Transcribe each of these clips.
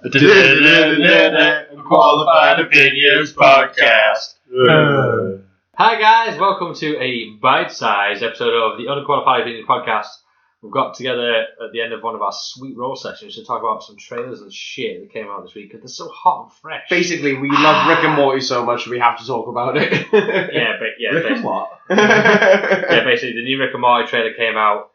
Unqualified Opinions Podcast. Hi guys, welcome to a bite-sized episode of the Unqualified Opinions Podcast. We've got together at the end of one of our sweet roll sessions to talk about some trailers and shit that came out this week because they're so hot and fresh. Basically, we love Rick and Morty so much we have to talk about it. Rick and what? Basically the new Rick and Morty trailer came out.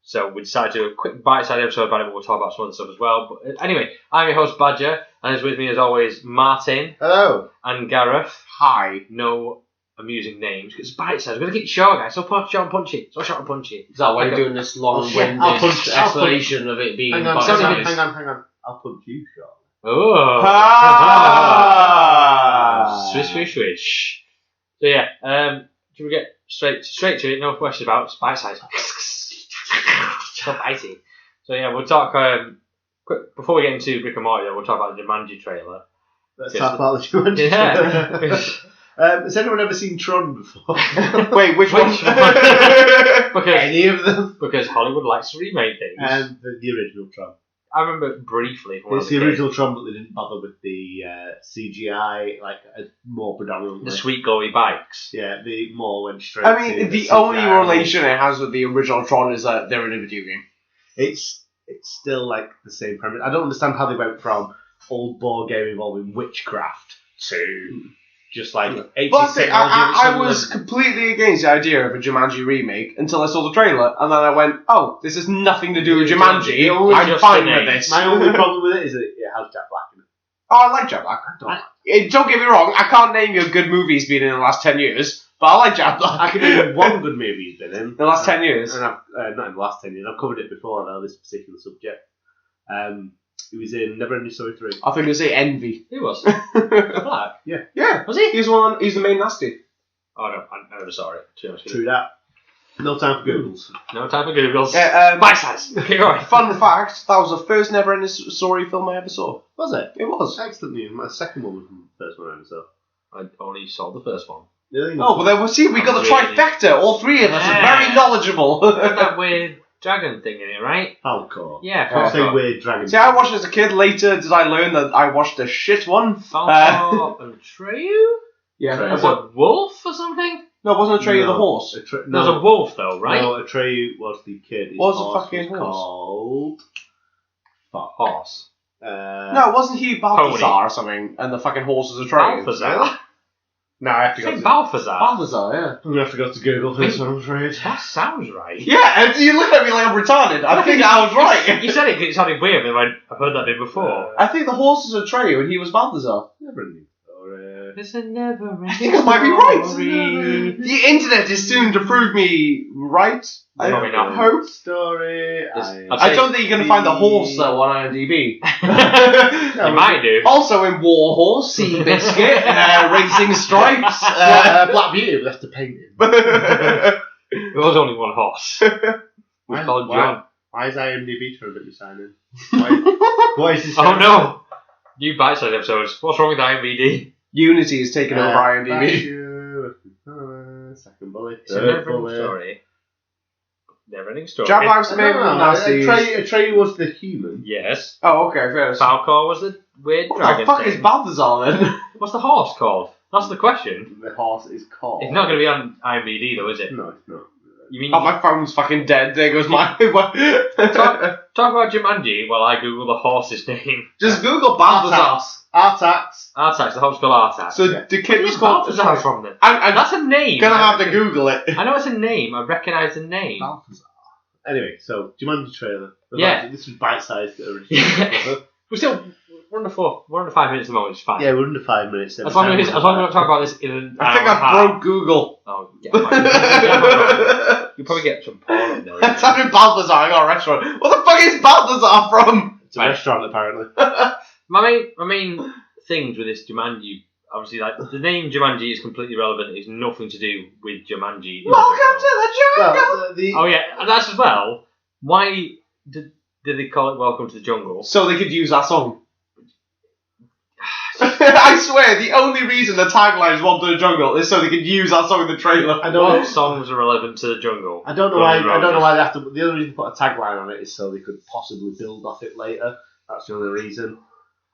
So we decided to do a quick bite-sized episode about it, but we'll talk about some other stuff as well. But anyway, I'm your host Badger, and it's with me as always Martin. Hello. And Gareth. Hi. No amusing names, because it's bite-sized. We're going to keep it short, guys. So short and punchy. So short and punchy. Is that why you're doing this long-winded explanation of it being bite-sized? Hang on. I'll punch you short. Oh. Ah. Swish. So yeah, should we get straight to it? No questions about it. It's bite-sized. So bitey. So yeah, we'll talk quick before we get into Rick and Morty. We'll talk about the Jumanji trailer. Let's talk about the Jumanji trailer. Has anyone ever seen Tron before? Wait, which one? Any of them? Because Hollywood likes to remake things. And the original Tron. I remember briefly. It's the original Tron, but they didn't bother with the CGI, like more predominantly. The sweet glowy bikes. Yeah, they more went straight. I mean, the only relation it has with the original Tron is that they're in a video game. It's still like the same premise. I don't understand how they went from old board game involving witchcraft to just like 80s technology. I was completely against the idea of a Jumanji remake until I saw the trailer, and then I went, "Oh, this has nothing to do with Jumanji. I'm fine with this." My only problem with it is that it has Jack Black in it. Oh, I like Jack Black. Don't get me wrong. I can't name you a good movie he's been in the last 10 years, but I like Jack Black. I can name you one good movie he's been in. The last 10 years. And I've, not in the last 10 years. I've covered it before, though, this particular subject. He was in Never Ending Story 3. I thought you were going to say Envy. He was. Black? Yeah. Was he? He's the main nasty. Oh, no, I'm never sorry. True that. No time for Googles. No time for Googles. Bite size. Keep going. Fun fact, that was the first Never Ending Story film I ever saw. Was it? It was. Excellent news. My second one was the first one I ever saw. I only saw the first one. Oh, but then we got the trifecta. All three of us are very knowledgeable. That weird dragon thing in it, right? Falcor. Yeah, Falcor. Falcor. Weird dragon. See, I watched it as a kid. Later did I learn that I watched a shit one. Falcor and Atreyu? Yeah. Was a wolf or something? No, it wasn't Atreyu the horse. It was a wolf though, right? No, Atreyu was the kid. His What was the horse fucking was horse? called... Horse. No, wasn't he Balthazar or something? And the fucking horse was Atreyu. Balthazar? No, I have to go Say to... Balthazar. Balthazar, yeah. I'm going to have to go to Google for this one, I'm afraid. That sounds right. Yeah, and you look at me like I'm retarded. I think I was right. You said it because it sounded weird, and I went, I've heard that name before. I think the horse was Atreyu and he was Balthazar. Never ending story. It's a never-ending I think I might be right. story. The internet is soon to prove me right. Probably not. I hope. Story. I don't think you're going to find the horse though on IMDb. You might do. Also in Warhorse, Seabiscuit, Racing Stripes, Black Beauty, we have to paint him. There was only one horse. It was called John. Why is IMDb trying to let me sign in? Why is this? Oh no! New bite-sized episodes. What's wrong with IMDb? Unity is taking over IMDb. Second bullet. It's a never-ending story. Never-ending story. Jack Black's the main nasty. Atreyu was the human. Yes. Oh, okay, fair enough. Falcor was the weird What dragon the fuck thing. is Balthazar then? What's the horse called? That's the question. The horse is called. It's not going to be on IMDb though, is it? No, it's not. You mean Oh, my phone's fucking dead. There goes my... talk about Jumanji while I Google the horse's name. Just Google Balthazar. Artax. Artax, the horse called Artax. So the kid was called... Balthazar from then. I'm That's a name. gonna have to Google it. I know it's a name. I recognise the name. Balthazar. Anyway, so Jumanji trailer. Yeah. This was bite-sized originally. We're under 5 minutes at the moment. It's fine. Yeah, we're under 5 minutes. As long as we don't talk about this in an I think hour and a I half. broke Google. Oh, yeah. You'll probably get some porn on there. That's not in Balthazar. I got a restaurant. What the fuck is Balthazar from? It's a restaurant, apparently. My main things with this Jumanji, obviously, like the name Jumanji is completely irrelevant. It's nothing to do with Jumanji. Welcome to the jungle. Well, Oh yeah, and that's as well. Why did they call it Welcome to the Jungle? So they could use that song. I swear, the only reason the tagline is Welcome to the Jungle is so they could use that song in the trailer. I don't What songs are relevant to the jungle? I don't know why. I don't know why they have to. The only reason to put a tagline on it is so they could possibly build off it later. That's the only reason.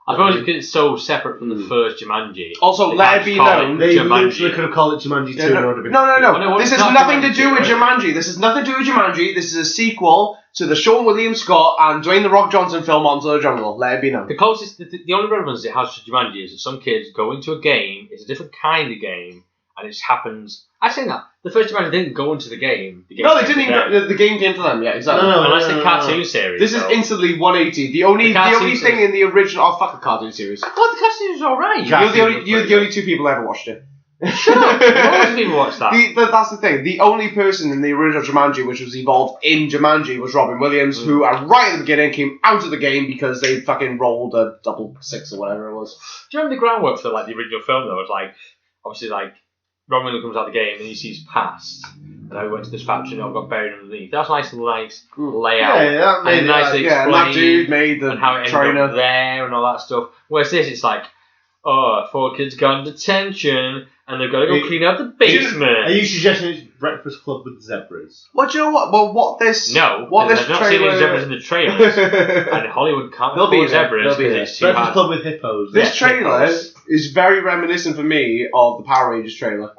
I suppose because it's so separate from the first Jumanji. Also, they let can't it be just call known. They Jumanji. literally could have called it Jumanji 2 Yeah, and it would have been... No. This has not nothing to Jumanji, do with right? Jumanji. This has nothing to do with Jumanji. This is a sequel to the Sean William Scott and Dwayne The Rock Johnson film Onto the Jungle. Let it be known. The closest, the only relevance it has to Jumanji is that some kids go into a game, it's a different kind of game, and it happens... I say that. The first Jumanji didn't go into the game. No, they didn't even... The game came to them, yeah, exactly. No, Unless the cartoon series. This is instantly 180. The only thing in the original... Oh, fuck the cartoon series. I thought the cartoon series was alright. You're the only two people who ever watched it. Shut up. Loads of people watch that. That's the thing. The only person in the original Jumanji which was involved in Jumanji was Robin Williams, who right at the beginning came out of the game because they fucking rolled a double six or whatever it was. Do you remember the groundwork for the original film though? It's like, obviously Robin Williams comes out of the game and he sees past. And I went to this factory and I got buried underneath. That's nice layout. Yeah, that made and nicely and that dude made the and how it ended trainer up there and all that stuff. Whereas this, it's like, 4 kids gone to detention and they've got to go clean out the basement. Are you suggesting it's Breakfast Club with zebras? Well, do you know what? Well, what this No, this I've not seen any zebras in the trailers. And Hollywood can't afford zebras because it's too Breakfast hard. Club with hippos. This trailer is very reminiscent for me of the Power Rangers trailer.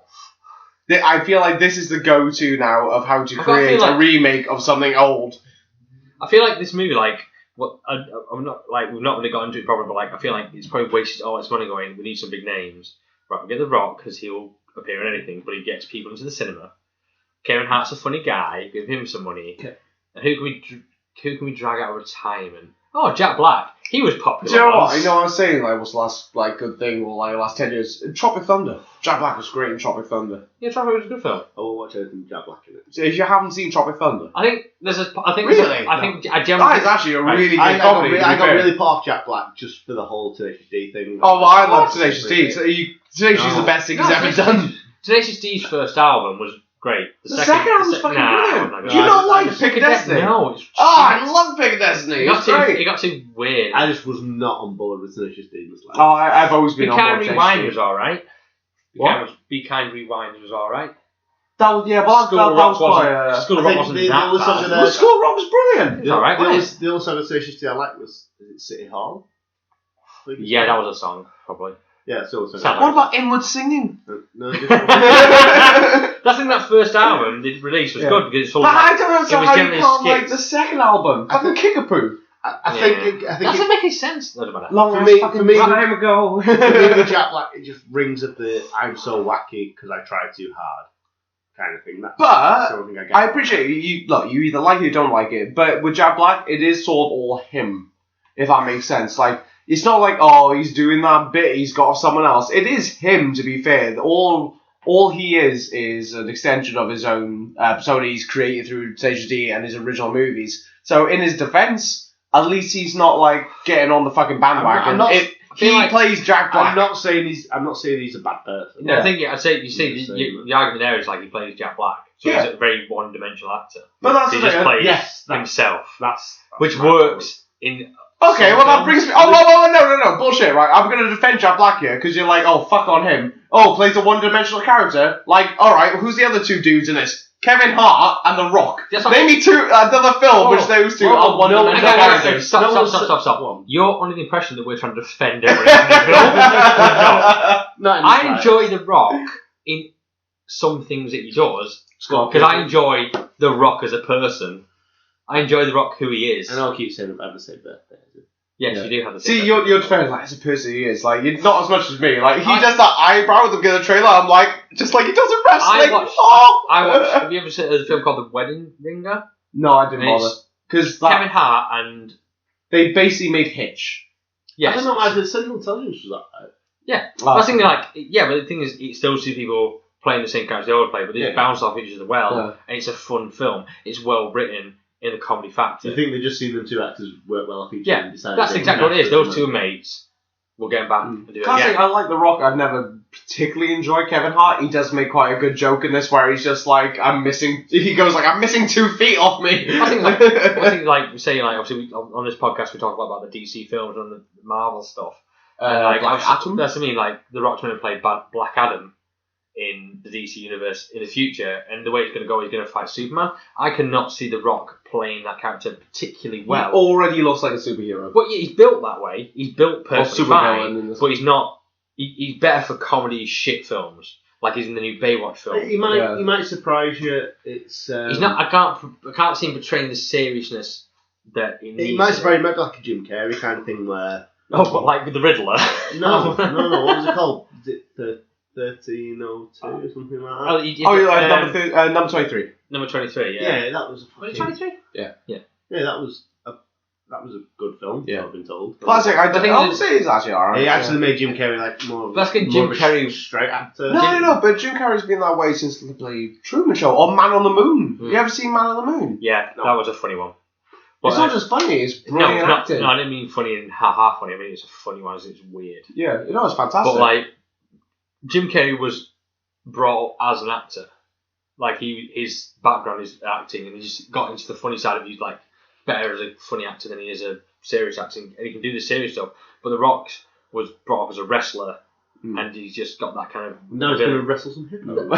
I feel like this is the go-to now of how to create a remake of something old. I feel like this movie, I'm not we've not really got into it properly, but I feel like it's probably wasted all its money going. We need some big names. Right, we'll get The Rock because he'll appear in anything, but he gets people into the cinema. Kevin Hart's a funny guy. Give him some money. Okay. And who can we drag out of retirement? Oh, Jack Black. He was popular. Do you know what? I know I was saying what's the last good thing or last 10 years. Tropic Thunder. Jack Black was great in Tropic Thunder. Yeah, Tropic was a good film. I will watch anything with Jack Black in it. So if you haven't seen Tropic Thunder, I think there's a. I think really? I generally. That is actually a really good comedy. I got really put off Jack Black just for the whole Tenacious D thing. Oh, well, I love Tenacious D. Tenacious is the best thing he's ever done. Tenacious D's first album was great. The second album's fucking brilliant. Do you not like Pick of Destiny? No. I love Pick of Destiny. It got too weird. I just was not on board with Tenacious D. I've always been on board with Be Kind Rewind was alright. Be Kind Rewind was alright. That was quite... School of Rock wasn't that bad. School of Rock was brilliant. It's alright, the other song of Tenacious D I liked was City Hall. Yeah, that was a song, probably. Yeah, so what about Inward Singing? No, I think that first album they released was good because it's all. But I don't understand how you can't skits. like the second album. Fucking Kickapoo. I think doesn't make any sense. Doesn't matter. For me, time ago. For me, with Jack Black, it just rings up the "I'm so wacky because I tried too hard" kind of thing. That's I appreciate you. Look, you either like it or don't like it. But with Jack Black, it is sort of all him, if that makes sense. Like. It's not like, he's doing that bit, he's got someone else. It is him, to be fair. All he is an extension of his own persona he's created through Tenacious D and his original movies. So in his defense, at least he's not getting on the fucking bandwagon. He plays Jack Black. I'm not saying he's a bad person. No, I think I'd say the argument there is he plays Jack Black, so he's a very one-dimensional actor. But that's he just plays himself, which works in. Okay, well that brings me... no, bullshit, right? I'm going to defend Jack Black here, because you're like, fuck on him. Plays a one-dimensional character? Alright, who's the other two dudes in this? Kevin Hart and The Rock. Name me another film which those two are one-dimensional characters. Stop. You're under the impression that we're trying to defend every film. I enjoy The Rock in some things that he does, because I enjoy The Rock as a person. I enjoy The Rock who he is. And I'll keep saying I have the same birthday. Yes, you do have the same birthday. You're defending as a person he is. You're not as much as me. He does that eyebrow at the beginning of the trailer. I'm just like he does in wrestling. I watched. Have you ever seen a film called The Wedding Ringer? No, I didn't bother. Because Kevin Hart and they basically made Hitch. Yes. I don't know. The Central Intelligence was that. Yeah. That's the thing. But the thing is, it's those two people playing the same characters they always play, but they bounce off each other well, and it's a fun film. It's well written. In the comedy factor. You think they've just seen them two actors work well off each other? Yeah, that's exactly what it is. Those two mates will get back and do it again. I like The Rock. I've never particularly enjoyed Kevin Hart. He does make quite a good joke in this where he's just I'm missing 2 feet off me. I think we say, obviously on this podcast we talk about the DC films and the Marvel stuff. Black Adam? That's what I mean, The Rock's going to play Black Adam. in the DC universe in the future, and the way it's going to go, he's going to fight Superman. I cannot see The Rock playing that character particularly well. He already looks like a superhero. But yeah, he's built that way. He's built perfectly supervillain in fine, this but he's not. He's better for comedy shit films, like he's in the new Baywatch film. He might surprise you. It's He's not. I can't see him portraying the seriousness that he needs. He might surprise you. Might be like a Jim Carrey kind of thing where. Oh, but like with the Riddler. No. What was it called? Is it the 1302 or something like that? You're like number 23. Number 23. Yeah. Yeah, that was. Was it 23? Yeah. Yeah, that was a good film. Yeah. I've been told. Classic. I would say it's actually alright. He actually made Jim Carrey like more. That's good. Jim Carrey straight actor. No, but Jim Carrey's been that way since the bloody Truman Show or Man on the Moon. You ever seen Man on the Moon? Yeah, that was a funny one. It's not just funny, it's brilliant acting. No, I didn't mean funny and ha-ha funny. I mean, it's a funny one, it's weird. Yeah, it's fantastic. But, like, Jim Carrey was brought up as an actor. Like, his background is acting, and he just got into the funny side of it. He's, like, better as a funny actor than he is a serious acting, and he can do the serious stuff. But The Rock was brought up as a wrestler, and he's just got that kind of... Now he's going to wrestle some hip-hop.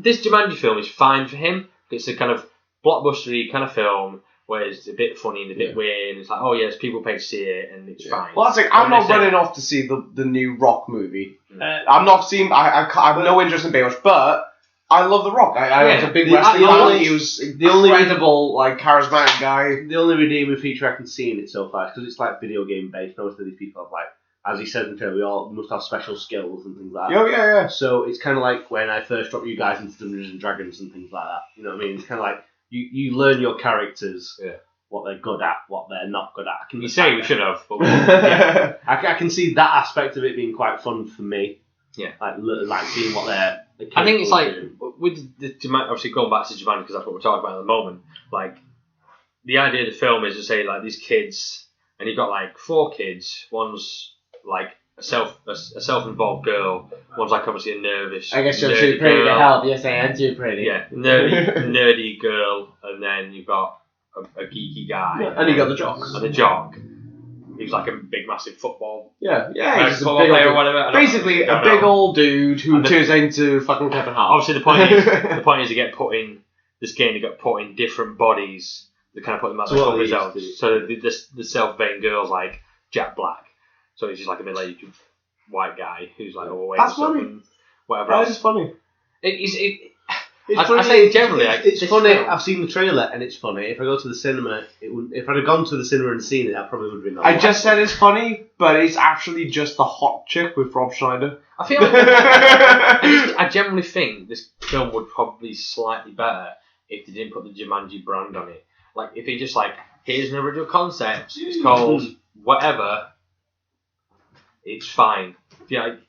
This Jumanji film is fine for him. It's a kind of blockbustery kind of film where it's a bit funny and a bit weird. And it's like, oh yes, people pay to see it, and it's fine. Well, that's like I'm not running off to see the new Rock movie. I'm not seeing. I have no interest in Baywatch, but I love The Rock. I was a big wrestling fan. He was the incredible, like charismatic guy. The only redeeming feature I can see in it so far is because it's like video game based. Most of these people have like, as he said in the trailer, we all must have special skills and things like that. Oh yeah. So it's kind of like when I first dropped you guys into Dungeons and Dragons and things like that. You know what I mean? It's kind of like. You learn your characters, what they're good at, what they're not good at. You say we should have, but I can see that aspect of it being quite fun for me. Yeah, like seeing what they're. I think it's like with the obviously going back to Jumanji because that's what we're talking about at the moment. Like the idea of the film is to say like these kids, and you've got like 4 kids. One's like a self-involved girl. One's like obviously a nervous. I guess you're too pretty to help. Yes, I am too pretty. Yeah, nerdy girl, and then you've got a geeky guy. Yeah, and you got the jock. And the jock. He's like a big, massive football. Yeah. He's a football player or whatever. Basically, a big old dude who turns into fucking Kevin Hart. Obviously, the point is you get put in this game. You get put in different bodies. They kind of put them as like results. So the self-vain girl's like Jack Black. So he's just like a middle-aged white guy who's like overweight. That's funny. And whatever That else. is funny. I say generally, it's funny. I've seen the trailer and it's funny. If I go to the cinema, if I'd have gone to the cinema and seen it, I probably would have been. I just said it's funny, but it's actually just the hot chick with Rob Schneider. I feel like I generally think this film would probably be slightly better if they didn't put the Jumanji brand on it. Like if he just like here's an original concept. It's called whatever. It's fine. Yeah, like,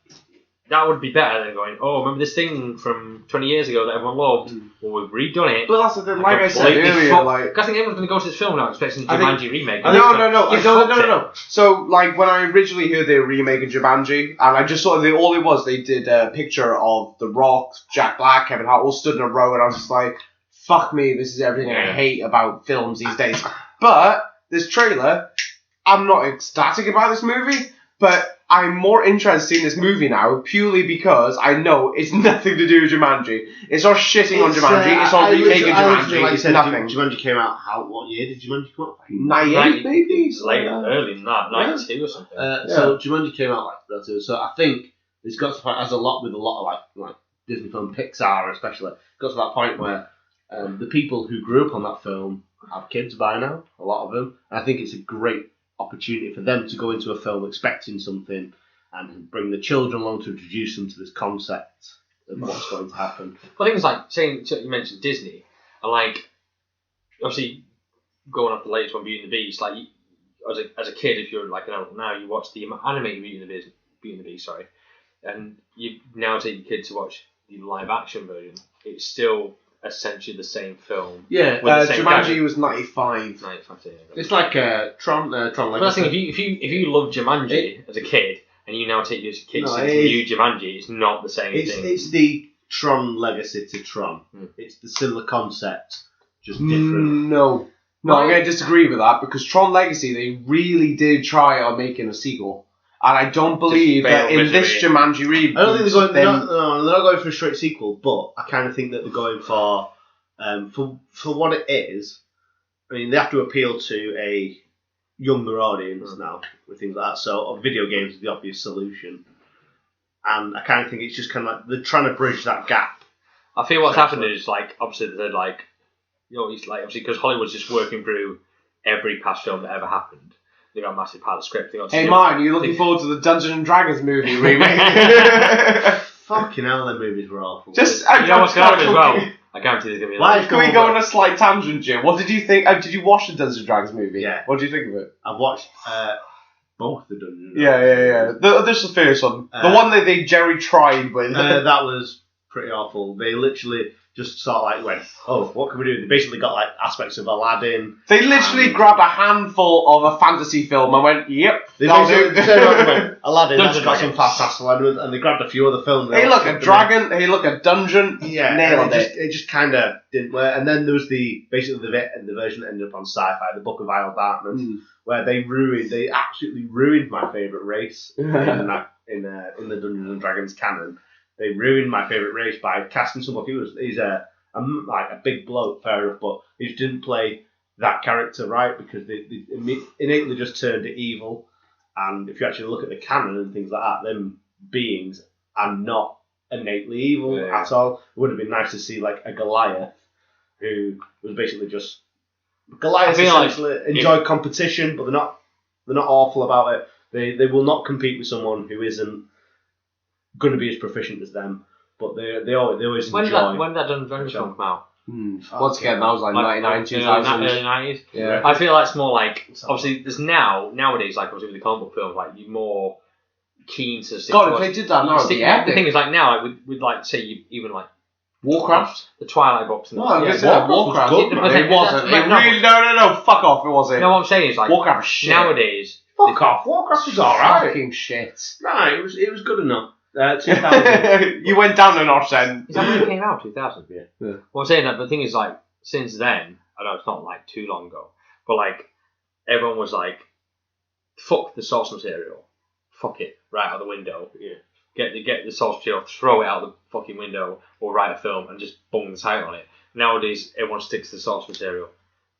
that would be better than going, oh, remember this thing from 20 years ago that everyone loved? Well, we've redone it. But that's the thing, like I said earlier, like... I think everyone's going to go to this film now expecting a Jumanji remake. No. So, like, when I originally heard they were remaking Jumanji, and I just saw all it was, they did a picture of The Rock, Jack Black, Kevin Hart, all stood in a row, and I was just like, fuck me, this is everything I hate about films these days. But, this trailer, I'm not ecstatic about this movie, but... I'm more interested in this movie now purely because I know it's nothing to do with Jumanji. It's not shitting on Jumanji. It's not remaking Jumanji. Like it's said, nothing. Jumanji came out. What year did Jumanji come out? 98 maybe. It's later, early than that, 92 or something. So Jumanji came out like that too. So I think it's got to as a lot with a lot of like Disney film, Pixar especially. It got to that point where the people who grew up on that film have kids by now. A lot of them. And I think it's a great opportunity for them to go into a film expecting something and bring the children along to introduce them to this concept of what's going to happen. Well, things like saying you mentioned Disney, and like obviously going off the latest one, Beauty and the Beast. Like as a kid, if you're like an adult now, you watch the animated Beauty and the Beast, and you now take your kid to watch the live action version. It's still essentially the same film. Yeah, Jumanji was 95. 95. It's like Tron. But I think if you love Jumanji as a kid and you now take your kids to new Jumanji, it's not the same thing. It's the Tron legacy to Tron. It's the similar concept, just different. No, I'm going to disagree with that because Tron Legacy they really did try on making a sequel. And I don't believe that in this Jumanji reboot... I don't think they're not going for a straight sequel, but I kind of think that they're going for what it is. I mean, they have to appeal to a younger audience now with things like that. So video games is the obvious solution. And I kind of think it's just kind of like they're trying to bridge that gap. I feel what's happened is, like, obviously, they're like, you know, it's like, obviously, because Hollywood's just working through every past film that ever happened. They got a massive part of the script. Hey, Martin, are you looking forward to the Dungeons and Dragons movie remake? Fucking hell, them movies were awful. You know what's going to happen as well? I guarantee there's going to be like... Can we go on a slight tangent, Jim? What did you think? Did you watch the Dungeons and Dragons movie? Yeah. What did you think of it? I've watched both the Dungeons. Yeah. This is the first one. The one that they Jerry tried with. That was pretty awful. They literally just sort of like went, oh, what can we do? They basically got like aspects of Aladdin. They literally grabbed a handful of a fantasy film and went, yep. They basically went, Aladdin, that's got some fantastic elements, and they grabbed a few other films. Hey, look, a dragon. Hey, look, a dungeon. Yeah, nailed it. It just kind of didn't work. And then there was the version that ended up on Sci-Fi, the Book of Isle Darkness, where they absolutely ruined my favourite race in the Dungeons and Dragons canon. They ruined my favourite race by casting someone he's a big bloke, fair enough, but he just didn't play that character right because they innately just turned it evil. And if you actually look at the canon and things like that, them beings are not innately evil at all. It would have been nice to see like a Goliath who was basically just Goliath essentially enjoy competition, but they're not awful about it. They will not compete with someone who isn't going to be as proficient as them, but they always enjoy. When that Dungeons and Dragons film come out? Once again, that was like 99, 2000. Early 90s. Yeah. I feel like it's more like, obviously, there's nowadays, like, obviously, with the comic book films, like, you're more keen to stick God, if they did that now, it'd be epic. The thing is, like, now, like, with like, say, even, like, Warcraft? The Twilight books. And Warcraft. It wasn't. No, fuck off, it wasn't. No, what I'm saying is, like, Warcraft shit. Nowadays... Fuck off, Warcraft was alright. Fucking shit. Right, it was good enough. 2000. You went down a notch then. Is that when it came out? 2000? Yeah. Well, I'm saying that, but the thing is, like, since then, I know it's not, like, too long ago, but, like, everyone was like, fuck the source material. Fuck it. Right out the window. Yeah. Get the source material, throw it out the fucking window, or write a film and just bung the title on it. Nowadays, everyone sticks to the source material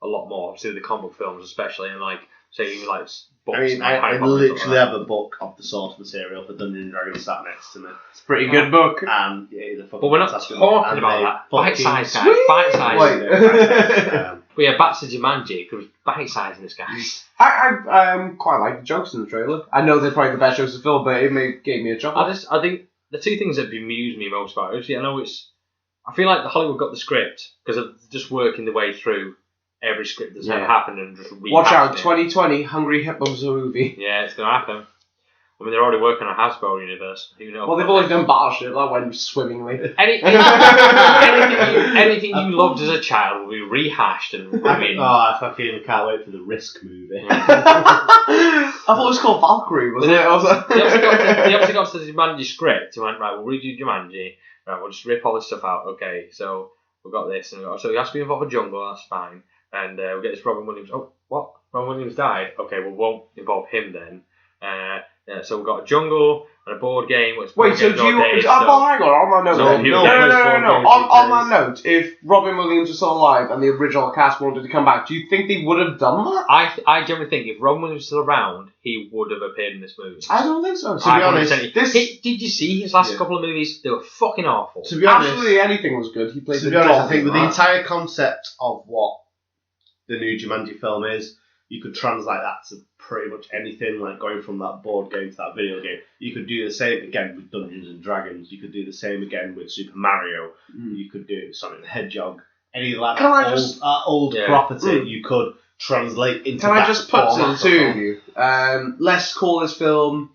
a lot more, obviously the comic book films especially, and, like, say, even, like, books. I mean, I literally have a book of the source material for Dungeons and Dragons sat next to me. It's a pretty good book. And yeah, it's a fucking but we're not talking about that. Bite-sized, guys. Bite-sized. But yeah, back to Jumanji, because bite-sized in this guy. I quite like the jokes in the trailer. I know they're probably the best jokes of the film, but it gave me a chuckle. I think the two things that amused me most about it, I feel like the Hollywood got the script, because of just working their way through every script that's ever happened and just watch out, 2020, Hungry Hippos movie. Yeah, it's going to happen. I mean, they're already working on a Hasbro universe. Who knows? Well, they've already done Battleship. That went swimmingly. Anything you loved as a child will be rehashed and remade. I fucking can't wait for the Risk movie. I thought it was called Valkyrie, wasn't it? They obviously got to the Jumanji script and went, right, we'll redo Jumanji. Right, we'll just rip all this stuff out. Okay, so we've got this. So it has to be involved with jungle, that's fine. And we'll get this Robin Williams. Oh, what? Robin Williams died? Okay, well, won't involve him then. So we've got a jungle and a board game. Wait, so do you... hang on that note. No. On that note, if Robin Williams was still alive and the original cast wanted to come back, do you think they would have done that? I generally think if Robin Williams was still around, he would have appeared in this movie. I don't think so. To be honest, did you see his last couple of movies? They were fucking awful. To be honest, absolutely anything was good. He played. To be honest, I think with the entire concept of what the new Jumanji film is, you could translate that to pretty much anything, like going from that board game to that video game. You could do the same again with Dungeons and Dragons. You could do the same again with Super Mario. You could do it with Sonic the Hedgehog. Any of that old property you could translate into Can I just put to the two of you? Let's call this film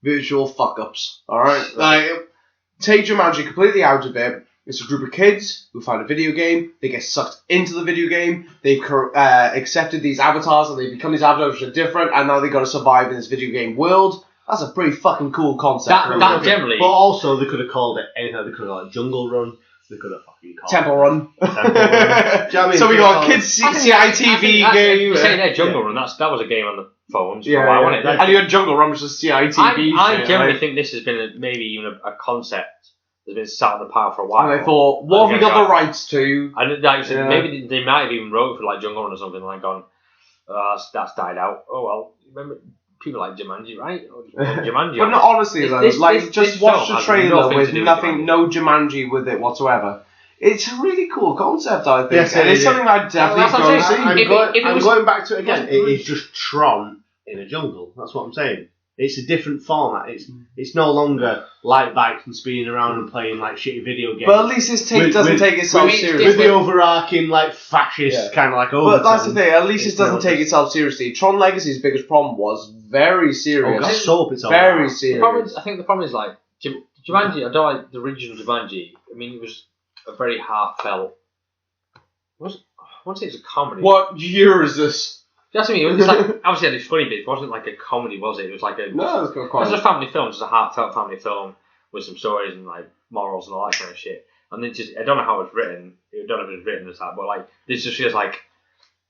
Visual Fuck-Ups. Alright? Like, take Jumanji completely out of it. It's a group of kids who find a video game. They get sucked into the video game. They've accepted these avatars, and they become these avatars which are different, and now they've got to survive in this video game world. That's a pretty fucking cool concept. That generally. But also, they could have called it anything. They could have called it Jungle Run. They could have fucking called Temple Run. Temple Run. So we got kids CITV game. You say that Jungle Run. That was a game on the phones. Yeah, for a while, wasn't it? And your Jungle Run was just CITV I shit, generally like- think this has been maybe even a concept that's been sat on the pile for a while. And they thought, what have we got the rights to? And like, maybe they might have even wrote for like Jungle Run or something like gone, that's died out. Oh well, remember people like Jumanji, right? Jumanji. But no, honestly, though, This just watch film the has trailer nothing with to do with nothing, Jumanji. no Jumanji with it whatsoever. It's a really cool concept, I think. Yes, and it it's is. something I'd definitely That's what go I'm and saying. see. I'm was- going back to it again. It is just Tron in a jungle. That's what I'm saying. It's a different format. It's no longer light bikes and speeding around and playing like shitty video games. But at least this doesn't take itself with seriously. the overarching like fascist kind of like But that's the overtone. thing, at least it doesn't It's take itself seriously. Tron Legacy's biggest problem was very serious. Oh, God, soap it's all Very about. serious. I think the problem is like Jumanji. I don't like the original Jumanji. I mean, it was a very heartfelt. I won't say it's a comedy. What year is this? That's what I mean. It was like, obviously, it was funny, but it wasn't like a comedy, was it? It was like a. No, it's It quite. was a family film. It was a heartfelt family film with some stories and like morals and all that kind of shit. And then just, I don't know how it was written. I don't know if it was written as that, but like this just feels like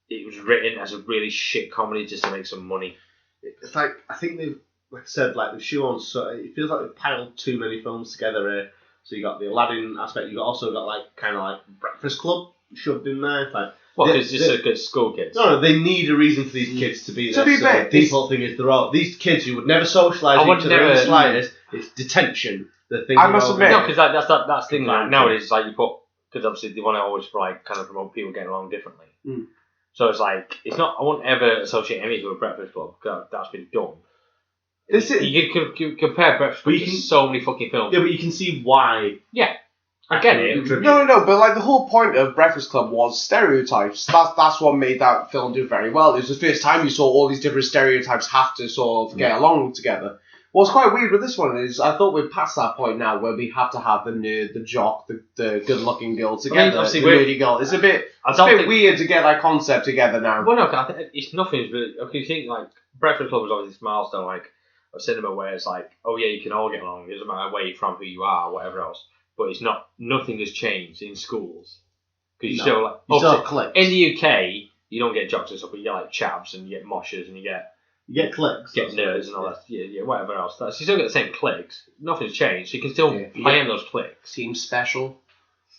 it was written as a really shit comedy just to make some money. It's like I think they've, like I said, like the shoe on. So it feels like they've piled too many films together here. So you got the Aladdin aspect. You also got like kind of like Breakfast Club shoved in there. It's like Well, it's just a good school kids. no, they need a reason for these kids to be there. To be so fair, the default thing is they're all these kids who would never socialise I with would each other in the never- slightest. It's detention. The thing I must admit- No, because that's the thing. Like, Combined. nowadays, like you put because obviously they want to always like kind of promote people getting along differently. Mm. So it's like it's not. I won't ever associate anything with Breakfast Club. 'Cause that's been done. This is- You could compare Breakfast But Club you to can- so many fucking films. Yeah, but you can see why. I get it. No, but like the whole point of Breakfast Club was stereotypes. That's what made that film do very well. It was the first time you saw all these different stereotypes have to sort of get along together. What's quite weird with this one is I thought we're past that point now where we have to have the nerd, the jock, the good-looking girl together. obviously the nerdy girl. It's a bit weird to get that concept together now. Well, no, I think it's nothing. Really, okay, you think like Breakfast Club was obviously this milestone like of cinema where it's like, oh yeah, you can all get along. It doesn't matter where you're from, who you are, whatever else. But it's not. Nothing has changed in schools because you No. still like. You still obviously, have cliques. in the UK, you don't get jocks and stuff, but you get like chavs and you get moshers and you get You get cliques. nerds and all that. Yeah, whatever else. You still get the same cliques. Nothing's changed. You can still Yeah. play in those cliques. Seems special.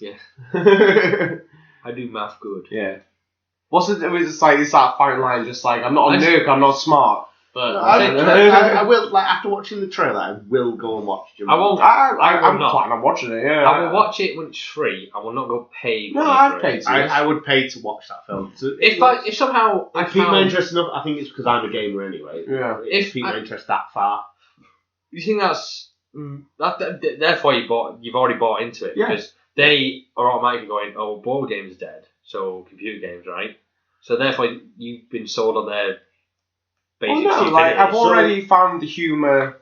Yeah. yeah. I do math good. What's it? It's like it's that fine line. Just like I'm not a nerd, I'm not smart. But I will, like, after watching the trailer, I will go and watch Jumanji. I won't. I'm not. planning on watching it. Yeah, I will watch it when it's free. I will not go pay. No, money I'd for pay it. to. I would pay to watch that film. So If somehow I it piqued my found, interest enough, I think it's because I'm a gamer anyway. Yeah. It piqued my interest that far. you think that's therefore you've already bought into it Yeah. because they are automatically going, oh, board games dead, so computer games, right? So therefore you've been sold on their Well, basic no, stupidity. like I've So- already found the humorous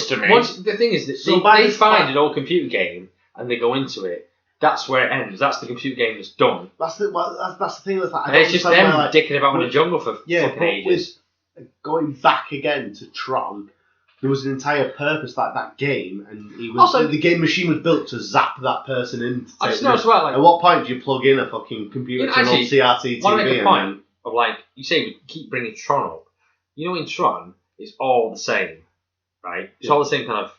to me. The thing is that So by they the find time- an old computer game and they go into it. That's where it ends. That's the computer game that's done. That's the thing. That's like, I And don't it's just understand them why, like, dicking about in the with- jungle for yeah, fucking but ages. with going back again to Tron, there was an entire purpose like that game, and Also- the game machine was built to zap that person in. To I take just know as well, like At what point do you plug in a fucking computer Yeah, to an old actually, CRT TV? want to make a and point of like you say we keep bringing Tron up. You know, in Tron, it's all the same, right? It's Yeah. all the same kind of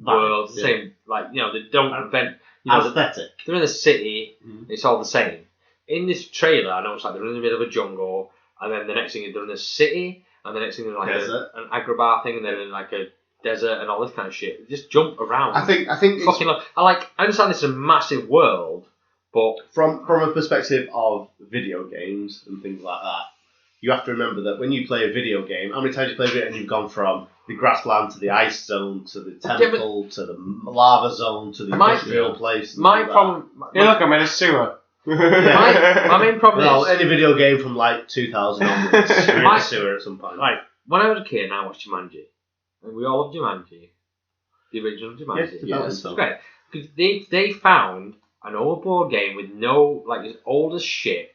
world, the Yeah. same like they don't invent. then You know, aesthetic? they're in the city. Mhm. It's all the same. In this trailer, I know it's like they're in the middle of a jungle, and then the next thing they're in the city, and the next thing they're like Desert. an agrabah thing, and then in like a desert and all this kind of shit. They just jump around. I think it's fucking. I understand this is a massive world, but from a perspective of video games and things like that. You have to remember that when you play a video game, how many times you play it and you've gone from the grassland to the ice zone to the temple to the lava zone to the My- industrial place. and my things like problem. Hey, look, I'm in a sewer. My main that. problem Well, is any video game from like 2000 onwards, you're in My- a sewer at some point. right. When I was a kid, and I watched Jumanji, and we all love Jumanji, the original Jumanji. Yes, the It's film. great because they found an old board game with no like it's old as shit,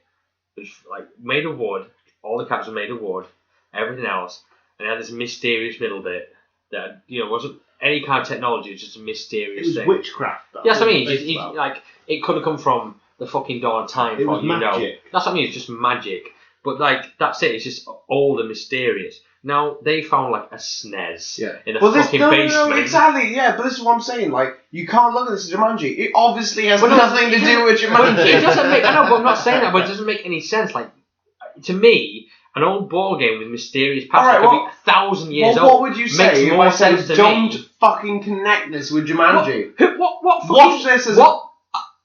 it's like made of wood. All the characters were made of wood, everything else, and it had this mysterious middle bit that wasn't any kind of technology. It was just a It mysterious was thing. witchcraft. That's what I mean. It's about. Like it could have come from the fucking dawn of time. It for was all you know. magic. That's what I mean. It's just magic. But like that's it. It's just old and mysterious. Now they found like a SNES in a Well, fucking basement. No, exactly, yeah, but this is what I'm saying, like, you can't look at this as Jumanji. It obviously has nothing to do with Jumanji. It doesn't make, I know, but I'm not saying that, but it doesn't make any sense. Like, to me, an old board game with mysterious past that could be 1,000 years old. What would you say if I said, don't fucking connect this with Jumanji? What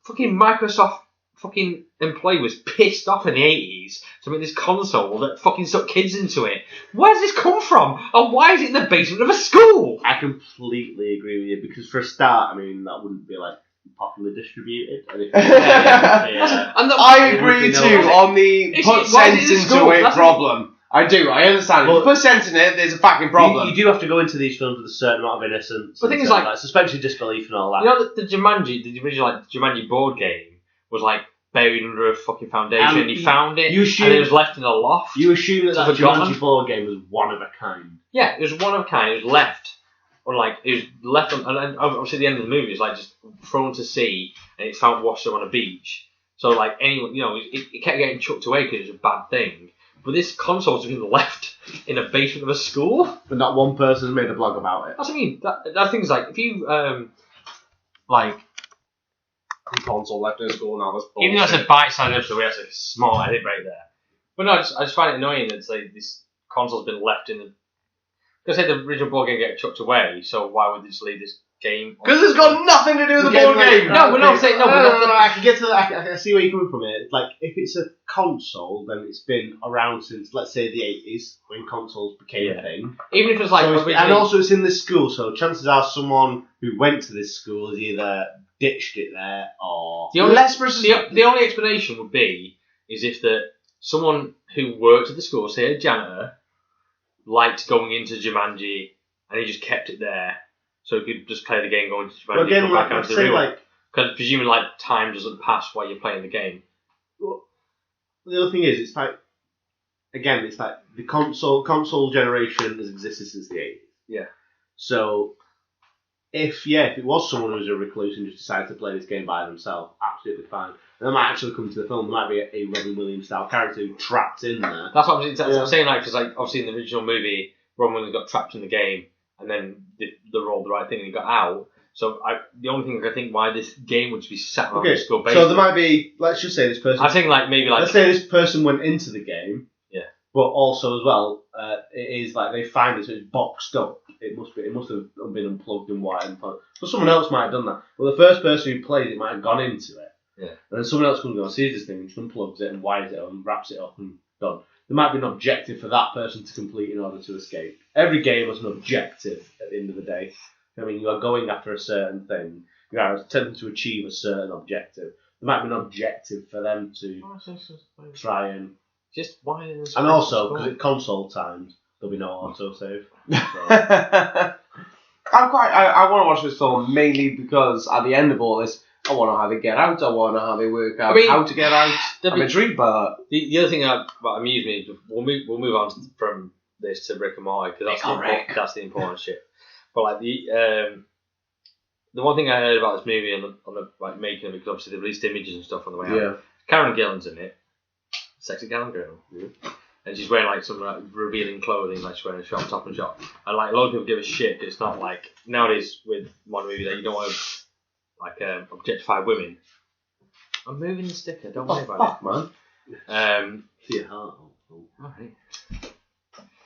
fucking Microsoft fucking employee was pissed off in the 80s to make this console that fucking sucked kids into it? Where does this come from? And why is it in the basement of a school? I completely agree with you, because for a start, I mean, that wouldn't be like popularly distributed. And I agree too on the put sense into it problem. I do, I understand. If you put sense in it, there's a fucking problem. You do have to go into these films with a certain amount of innocence. The thing is, like suspension of disbelief and all that. You know, the Jumanji, the original Jumanji board game was like buried under a fucking foundation, and you found it, and it was left in a loft. You assume that Jumanji board game was one of a kind. Yeah, it was one of a kind. It was left, and obviously at the end of the movie, it's like just thrown to sea, and it's found washed up on a beach. So like anyone, it kept getting chucked away because it was a bad thing. But this console's been left in a basement of a school. But not one person made a blog about it. That's what I mean. That thing's like, if you, console left in school now, that's bullshit. even though it's a bite-sized episode, that's a small edit right there. But no, I just find it annoying that this console's been left in the... Because the original board game get chucked away, so why would they just leave this game? Because it's got nothing to do with the board game. No, we're not saying... No, I can get to that. I see where you're coming from here. Like, if it's a console, then it's been around since, let's say, the 80s, when consoles became a thing. Even if it's like... and also it's in this school, so chances are someone who went to this school has either ditched it there, or... The only explanation would be, is if someone who worked at the school, say a janitor, liked going into Jumanji, and he just kept it there, so he could just play the game, go into Jumanji, well, again, come back out to the real. Because presuming time doesn't pass while you're playing the game. Well, the other thing is, it's like the console generation has existed since the 80s. Yeah. So if it was someone who was a recluse and just decided to play this game by themselves, absolutely fine. And they might actually come to the film. There might be a Robin Williams style character who trapped in there. That's what I'm saying. Like, because obviously in the original movie, Robin Williams got trapped in the game, and then they rolled the right thing and he got out. So the only thing I think why this game would be sat on the school basement. So there might be, let's just say this person... I think let's say this person went into the game. Yeah. But also as well, it is like they find it, so it's boxed up. It must have been unplugged and wired. So someone else might have done that. Well, the first person who plays it might have gone into it. Yeah. And then someone else comes and goes, sees this thing and just unplugs it and wires it up and wraps it up and done. There might be an objective for that person to complete in order to escape. Every game has an objective at the end of the day. I mean, you are going after a certain thing. You are attempting to achieve a certain objective. There might be an objective for them to try and... Just why? And also, because at console times, there'll be no autosave. So. I want to watch this film mainly because at the end of all this, I want to know how they get out. I want to know how they work out how to get out. I'm intrigued by that. The other thing that amused me, we'll move on from this to Rick and Morty because that's the important shit. But the one thing I heard about this movie on the making of it, because obviously they released images and stuff on the way out. Karen Gillan's in it, sexy Karen girl, and she's wearing some revealing clothing, like she's wearing a short top and shop. And a lot of people give a shit. It's not like nowadays with modern movies that you don't want to objectify women. I'm moving the sticker. Don't worry about it, man. See your heart. Alright.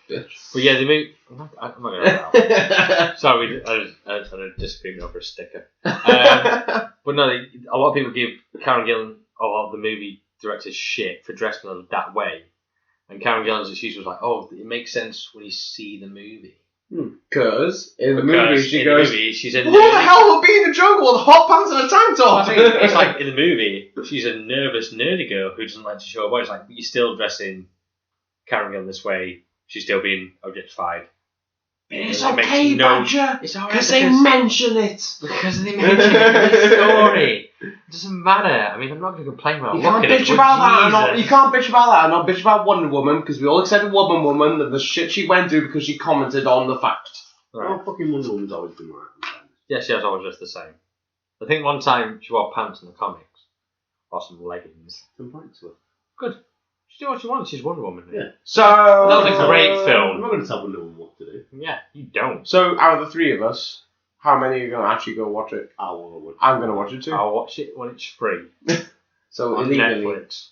But yeah, they move. I'm not going to. Sorry, I had a disagreement over a sticker. But no, a lot of people give Karen Gillan or the movie director shit for dressing her that way. And Karen Gillan's excuse was like, "Oh, it makes sense when you see the movie." Because in the movie she goes, she's a "Who the hell would be in the jungle with hot pants and a tank top?" It's like in the movie, she's a nervous, nerdy girl who doesn't like to show her body. It's like, but you're still dressing Karen Gillan this way. She's still being objectified. It's okay, Badger. It's alright because they mention it. Because they mention it in the story. It doesn't matter. I mean, I'm not going to complain about. You can't bitch about that. You can't bitch about that and not bitch about Wonder Woman because we all accepted Wonder Woman and the shit she went through because she commented on the fact. Right. Well, fucking Wonder Woman's always been right. Yeah, she has always dressed the same. I think one time she wore pants in the comics or some leggings. Some points with. Good. She do what she wants. She's Wonder Woman. Yeah. So That was a great I'm film. not going to tell Wonder Woman what to do. Yeah, you don't. So out of the three of us, how many are going to actually go watch it? I will watch it. I'm going to watch it too. I'll watch it when it's free So on illegally. Netflix.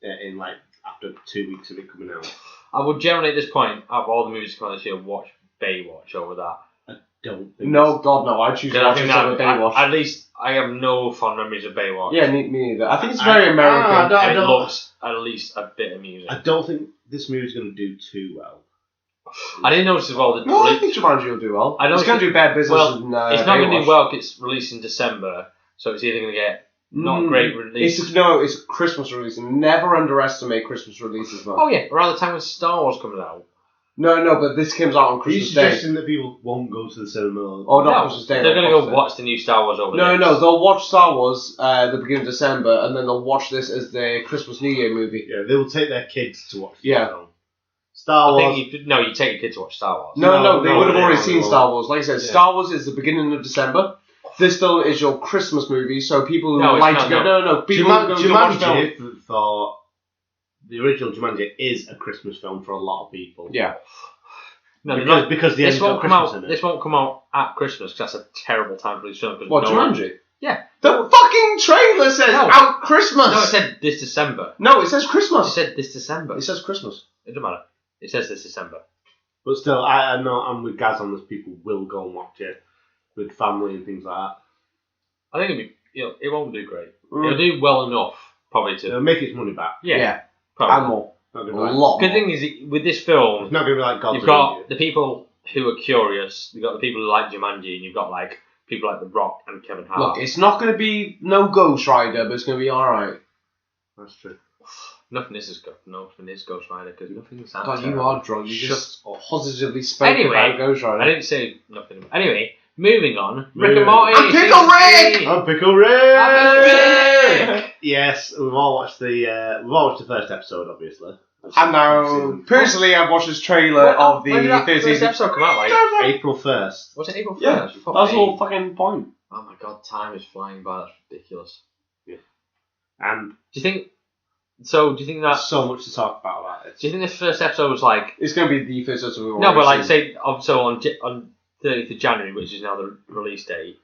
In like after 2 weeks of it coming out. I would generally at this point, out of all the movies coming out this year, watch Baywatch over that. Don't think No, God, no. I choose to Because I watch think it over Baywatch. at least I have no fond memories of Baywatch. Yeah, me neither. I think it's very American. And it looks at least a bit amusing. I don't think this movie's going to do too well. I didn't notice as well that No, I think Jumanji will do well. I know it's going to do bad business. well, in, it's not going to Baywatch. do well because it's released in December, so it's either going to get not great release. It's Christmas release. Never underestimate Christmas releases, man. Oh yeah, around the time when Star Wars comes out. No, but this comes out on Are you Christmas Day. suggesting that people won't go to the cinema? Oh, not No, Christmas Day. they're going to Christmas go Day. watch the new Star Wars over No, there. they'll watch Star Wars the beginning of December, and then they'll watch this as their Christmas New Year movie. Yeah, they will take their kids to watch the Yeah. film. Star Wars. you take your kid to watch Star Wars. No, they would have already no, seen no. Star Wars. Like I said, Yeah. Star Wars is the beginning of December. This still is your Christmas movie, so people who No, it's like not, to go... No, people who go to watch film. Jumanji for the original Jumanji is a Christmas film for a lot of people. Yeah. No, they're because, not. because the This end's got won't come Christmas out. in it. This won't come out at Christmas because that's a terrible time for these films. 'cause What, no one- Jumanji? Yeah. The fucking trailer says No. out Christmas! No, it said this December. No, it says It Christmas. said this December. It says Christmas. It doesn't matter. It says this December. But still, I know I'm with Gaz on this. People will go and watch it with family and things like that. I think it'll be. It won't do great. Mm. It'll do well enough, probably to. It'll make its money back. Yeah. And Probably. more. Not A gonna be like, lot Good more. thing is with this film, it's not going to be like God's you've got the people who are curious. You've got the people who like Jumanji, and you've got like people like The Rock and Kevin Hart. Look, it's not going to be no Ghost Rider, but it's going to be alright. That's true. Nothing is good. Nothing is Ghost Rider because nothing sounds. God, you terrible. are drunk. You Shut just positively spoke Anyway, about Ghost Rider. I didn't say nothing. Anyway, moving on. Rick and Morty. And Pickle Rick! Oh, Pickle Rick! Rick! Yes, we've all watched the first episode, obviously. And now, personally, I've watched this trailer of the when did that third first season. episode come out? Like, April 1st. was it April 1st? Yeah, Fuck that's the me. whole fucking point. Oh my god, time is flying by. That's ridiculous. And Do you think? So, do you think that? there's so much to talk about it. Do you think this first episode was like? It's going to be the first episode we've No, but already like seen. say on 30th of January, which is now the release date.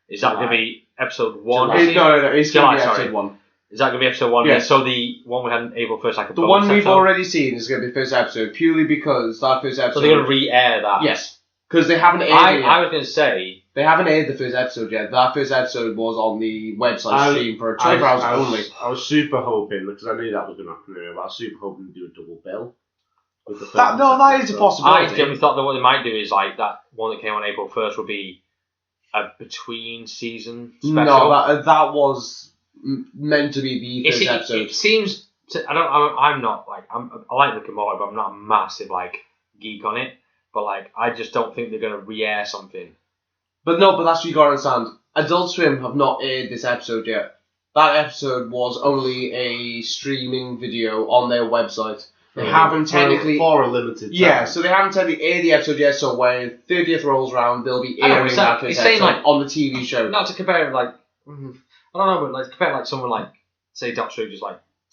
Is that going to be episode 1? July. No, it's going to July, be episode sorry. 1. Is that going to be episode 1? Yes. So the one we had on April 1st, like a The bonus one we've episode? already seen is going to be the first episode, purely because that first episode... So they're going to re-air that. Yes. Because they haven't aired it I yet. was going to say. They haven't aired the first episode yet. That first episode was on the website I- stream for 24 hours only. I was super hoping, because I knew that was going to happen anyway, but I was super hoping to do a double bill. With the first That is a episode. possibility. I generally thought that what they might do is like that one that came on April 1st would be a between season special. No, that was meant to be the first It episode. seems. I'm not like I like Rick and Morty, but I'm not a massive like geek on it. But like, I just don't think they're gonna re-air something. But that's what you gotta understand. Adult Swim have not aired this episode yet. That episode was only a streaming video on their website. They haven't technically... For a limited time. Yeah, so they haven't technically aired the episode yet, so when 30th rolls around, they'll be I know, airing it's that like- first it's saying, episode like- on the TV show. Not to compare it like I don't know, but like compare it like someone like say Doctor Who,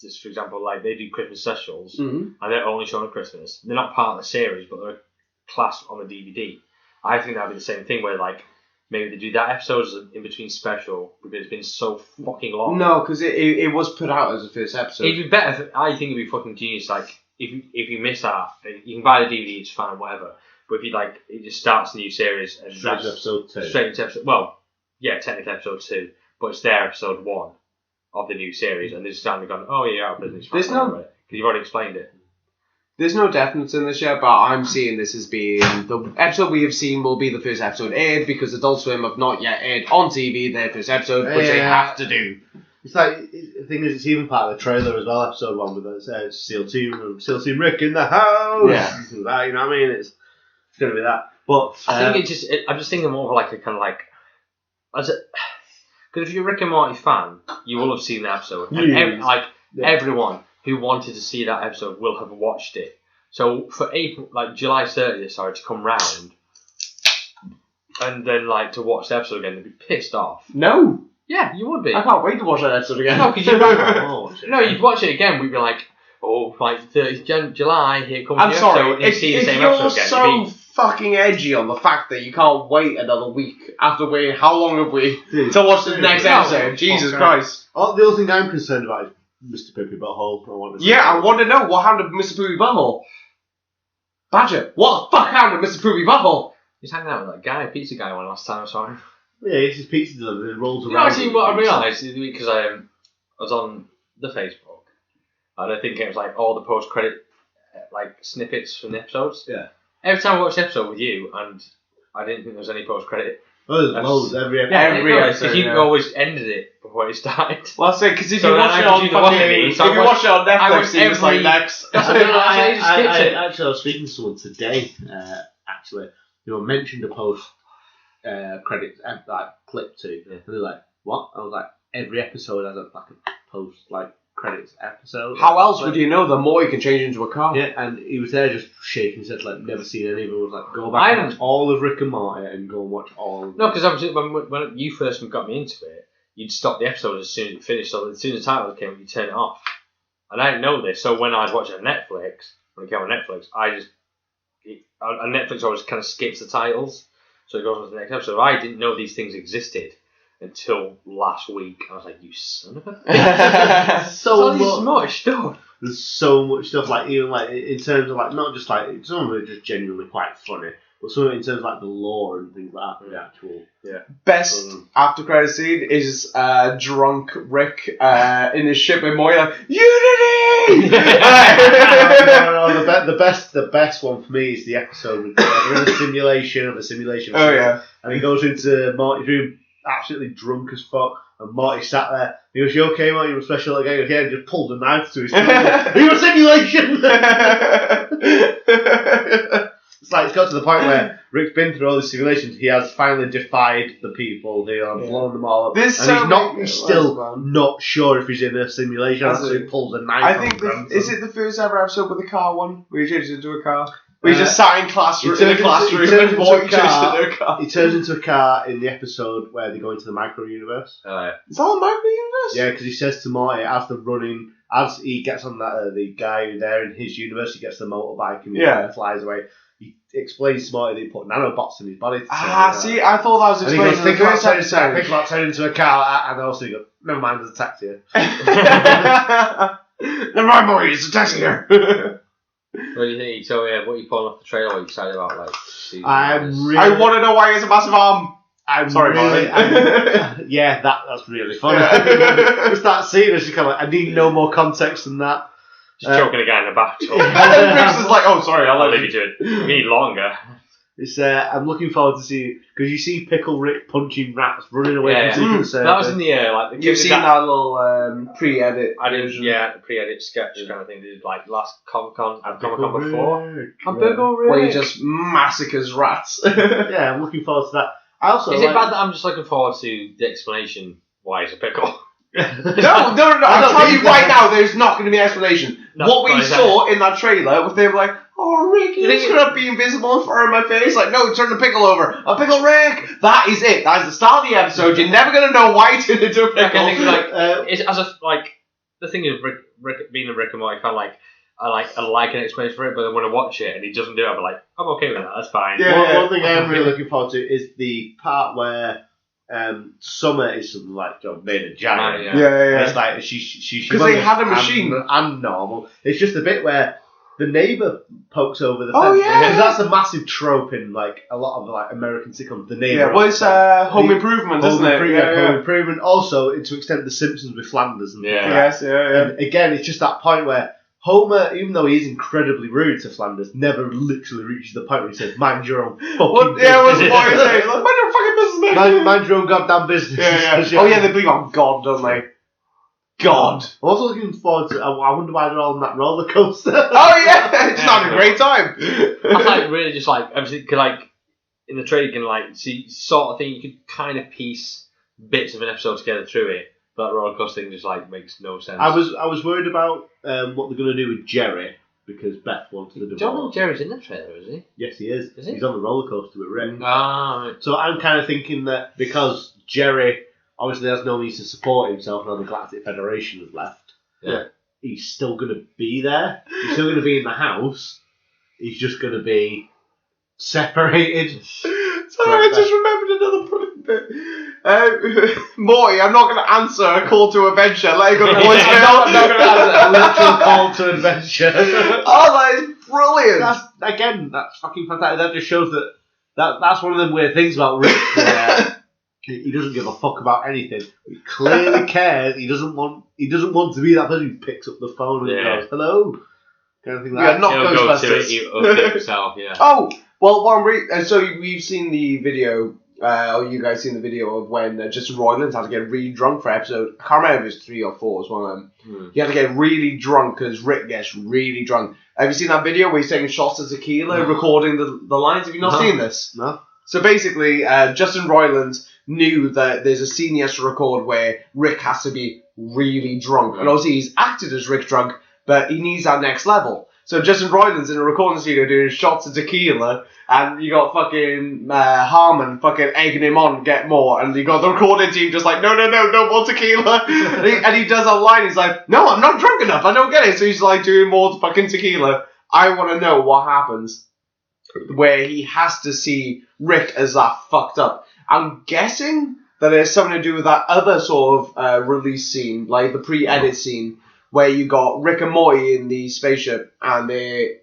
just for example, like they do Christmas specials Mm-hmm. and they're only shown at Christmas. They're not part of the series, but they're a class on the DVD. I think that'd be the same thing where like maybe they do that episode as an in between special because it's been so fucking long. No, because it was put out as a first episode. It'd be better. I think it'd be fucking genius. Like if you miss that, you can buy the DVD. It's fine, whatever. But if you like, it just starts a new series and Straight to that's episode 2. straight into episode. Well, yeah, technically episode 2, but it's their episode 1 of the new series, and they're just standing going, "Oh yeah, our business." There's no- because you've already explained it. There's no definites in this yet, but I'm seeing this as being the episode we have seen will be the first episode aired because Adult Swim have not yet aired on TV their first episode, which they Yeah. have to do. It's like, the thing is, it's even part of the trailer as well, episode 1, with it says SEAL Team Rick in the house! Yeah. Things like that, you know what I mean? It's going to be that. But, I think I'm just thinking more of like a kind of like, because if you're a Rick and Morty fan, you will have seen the episode, and Yes. everyone who wanted to see that episode will have watched it. So for July 30th, to come round, and then like to watch the episode again, they'd be pissed off. No, Yeah, you would be. I can't wait to watch that episode again. No, because Oh, shit. no, you'd watch it again. We'd be like, like 30th July, here comes I'm the sorry, episode, and you see the if same you're episode again. so fucking edgy on the fact that you can't wait another week after waiting, how long have we to watch the next episode? Jesus Christ. Oh, the other thing I'm concerned about is Mr. Poopy Butthole. I want to know what happened to Mr. Poopy Butthole. Badger, what the fuck happened to Mr. Poopy Butthole? He's hanging out with that guy, pizza guy, one last time I saw him. Yeah, it's his pizza delivery and rolls You know, around. actually, what I realised is because I was on the Facebook, and I think it was like all the post-credit like snippets from the episodes. Yeah. Every time I watched an episode with you, and I didn't think there was any post-credit. Oh, there's loads every episode. Every episode, because you always ended it before it started. Well, I say, because if So you then watch I it on presume there wasn't any, so if you watch it on I Netflix, watched it's like every- next. Actually, I was speaking to someone today, actually, who mentioned a post credits like clip to, and they're like, "What?" I was like, "Every episode has a post like credits episode." How else would you know the more you can change into a car? Yeah, and he was there just shaking his head like never seen any of it. Was like, "Go back and watch all of Rick and Morty and go and watch all." No, because obviously when you first got me into it, you'd stop the episode as soon as it finished. So as soon as the title came, you turn it off. And I didn't know this, so when I was watching on Netflix, when it came on Netflix, on Netflix always kind of skips the titles, so it goes on to the next episode. I didn't know these things existed until last week. I was like, "You son of a bitch!" So much stuff. There's so much stuff, like even like in terms of like not just like some of it just genuinely quite funny, but some of it in terms of like the lore and things like that. The actual Best after credit scene is drunk Rick in his ship with Moy like Unity. No, the best one for me is the episode with they're in a simulation of a simulation. Oh yeah, and he goes into Morty's room, absolutely drunk as fuck. And Morty sat there. He goes, "You okay, Morty? You special again?" He goes, "Yeah," and just pulled a knife to his throat. He was simulation. It's like it's got to the point where Rick's been through all these simulations. He has finally defied the people. They have blown them all up, and he's still not sure if he's in a simulation. So he pulls a knife. I think is it the first ever episode with the car one where he changes into a car? We just sat in classroom. He turns into a car in the episode where they go into the micro universe. Is that a micro universe? Yeah, because he says to Morty as he gets on that the guy there in his universe, he gets the motorbike and he flies away. He explains to Morty that he put nanobots in his body. See, I thought that was explained in the first episode. Think about turning into a car, and also you go, never mind, there's a taxi here. Never mind, Morty, it's a taxi here. What do you think? So, what are you pulling off the trailer? What are you excited about? I want to know why he has a massive arm. That's really funny. Just that scene is just kind of like, I need no more context than that. Just choking a guy in the bathtub. And then Rick's is like, "Oh, sorry, I'll leave you to it. We need longer." It's I'm looking forward to seeing, because you see Pickle Rick punching rats running away from Secret Service. That was in the air. Like you've seen that little pre-edit. I did, the pre-edit sketch kind of thing. They did like last Comic-Con before. Where he just massacres rats. Yeah, I'm looking forward to that. I also is it bad that I'm just looking forward to the explanation why he's a pickle? No. I'll tell you right now, there's not going to be an explanation. What we saw in that trailer was they were like, "Oh, Rick, he's going to be invisible and fur in my face." Like, no, turn the pickle over. A pickle Rick. That is it. That is the start of the episode. You're never going to know why he turned into a pickle. The thing is, Rick being a Rick and Morty fan, I like an explanation for it, but then when I watch it and he doesn't do it, I'm like, I'm okay with that. That's fine. One thing I'm really looking forward to is the part where Summer is something like made a giant. Yeah. It's like she because they had a machine and normal. It's just a bit where the neighbour pokes over the fence. Oh yeah, because that's a massive trope in like a lot of like American sitcoms. The neighbour. Yeah, well, it's Home Improvement, isn't it? Home Improvement. Also, to extent, The Simpsons with Flanders. And Yes. And again, it's just that point where Homer, even though he is incredibly rude to Flanders, never literally reaches the point where he says, "Mind your own fucking business." Yeah, what's the point of saying? Mind your fucking business, man. Mind your own goddamn business. Yeah. Oh yeah, they believe on God, don't they? God. I'm also looking forward to. I wonder why they're all on that roller coaster. Oh yeah, it's having a great time. I really just obviously, cause in the trailer you can see sort of thing. You could kind of piece bits of an episode together through it. That roller coaster thing just makes no sense. I was worried about what they're going to do with Jerry, because Beth wants to divorce. Don't think Jerry's in the trailer, is he? Yes, he is. Is he? He's on the roller coaster with Rick. Right. So I'm kind of thinking that because Jerry obviously has no means to support himself, and the Galactic Federation has left. Yeah. he's still going to be there. He's still going to be in the house. He's just going to be separated. Sorry, I just remembered another brilliant bit. Morty, I'm not going to answer a call to adventure. Let it go to voicemail. I'm not going to answer a literal call to adventure. Oh, that is brilliant. That's fucking fantastic. That just shows that's one of them weird things about Rick. Where he doesn't give a fuck about anything. He clearly cares. He doesn't want to be that person who picks up the phone and goes, "Hello." Kind of thing like that. Not He'll go to Ghostbusters. it, he'll update himself, yeah. Oh, well, so we've seen the video, or you guys seen the video of when Justin Roiland had to get really drunk for episode, I can't remember if it was 3 or 4, it was one of them. He had to get really drunk because Rick gets really drunk. Have you seen that video where he's taking shots of tequila, recording the lines? Have you not seen this? No. So basically, Justin Roiland knew that there's a scene he has to record where Rick has to be really drunk. And obviously he's acted as Rick drunk, but he needs that next level. So Justin Roiland's in a recording studio doing shots of tequila, and you got fucking Harmon fucking egging him on, get more, and you got the recording team just like, no more tequila. and he does a line, he's like, no, I'm not drunk enough, I don't get it. So he's like doing more fucking tequila. I want to know what happens where he has to see Rick as that fucked up. I'm guessing that it has something to do with that other sort of release scene, like the pre-edit scene, where you got Rick and Morty in the spaceship, and they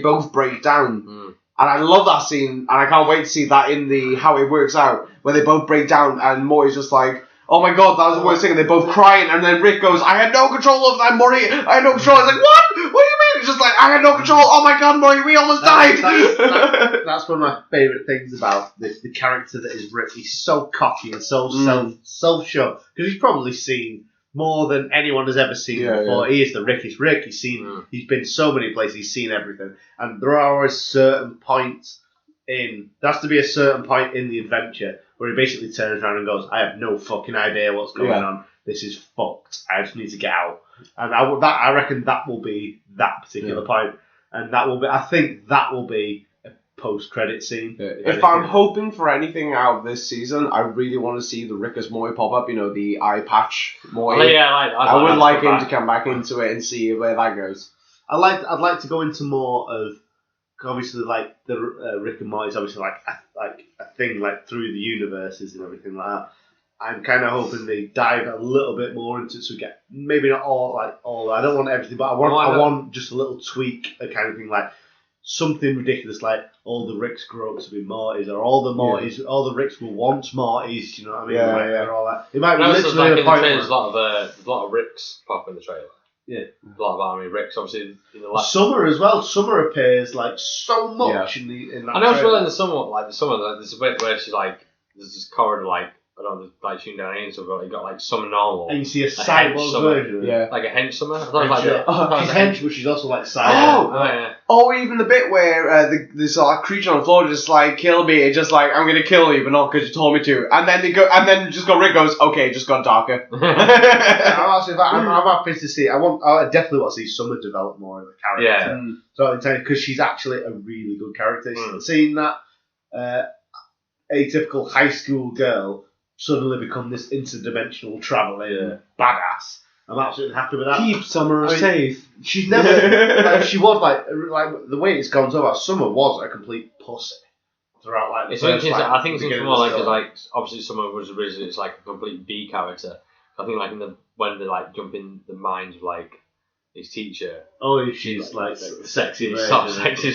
both break down. And I love that scene, and I can't wait to see that in the how it works out, where they both break down, and Morty's just like, oh my god, that was the worst thing, and they're both crying, and then Rick goes, I had no control over that, Morty, I had no control. I was like, what? What do you mean? It's just like, I had no control, oh my god, Morty, we almost died. That's one of my favourite things about the character that is Rick. He's so cocky and so self-sure, because he's probably seen more than anyone has ever seen before. Yeah. He is the Rickiest Rick. He's been so many places. He's seen everything, and there are always certain points in. There has to be a certain point in the adventure where he basically turns around and goes, "I have no fucking idea what's going on. This is fucked. I just need to get out." And I reckon that will be that particular point, and that will be. I think that will be a post-credit scene. Yeah. If I'm hoping for anything out of this season, I really want to see the Rick as Morty pop up. You know, the eye patch Morty. Oh, yeah, I would like him to come back into it and see where that goes. I'd like to go into more of, obviously, like the Rick and Morty is obviously like a thing like through the universes and everything like that. I'm kind of hoping they dive a little bit more into it, so we get maybe not all. I don't want everything, but I want just a little tweak, a kind of thing like something ridiculous, like all the Ricks grow up to be Mortys, or all the Mortys, all the Ricks will want Mortys. You know what I mean? Or all that. It might be literally like a point. There's a lot of Ricks pop in the trailer. Yeah, a lot of Army Ricks, obviously. In the Summer as well. Summer appears like so much in that. I know it's well in the summer. There's a bit where she's like, there's this corridor like. I don't know, like shooting down aliens, so you got like some normal. And you see a cyborg version. Like a hench summer. I thought it was like she's hench, but she's also like cyborg. Oh, even the bit where this creature on the floor just like kill me, it's just like I'm gonna kill you, but not because you told me to. And then Rick goes, okay, it just got darker. I'm happy to see. I definitely want to see Summer develop more of a character. Yeah. So because she's actually a really good character. Seeing that atypical high school girl suddenly become this interdimensional traveling badass. I'm absolutely happy with that. Keep Summer safe. She's never. She was like the way it's gone so far. Summer was a complete pussy throughout. Like, it's interesting. I think it's more like obviously Summer was originally it's like a complete B character. I think like when they like jump in the minds of like his teacher. Oh, she's like sexy. Soft sexy.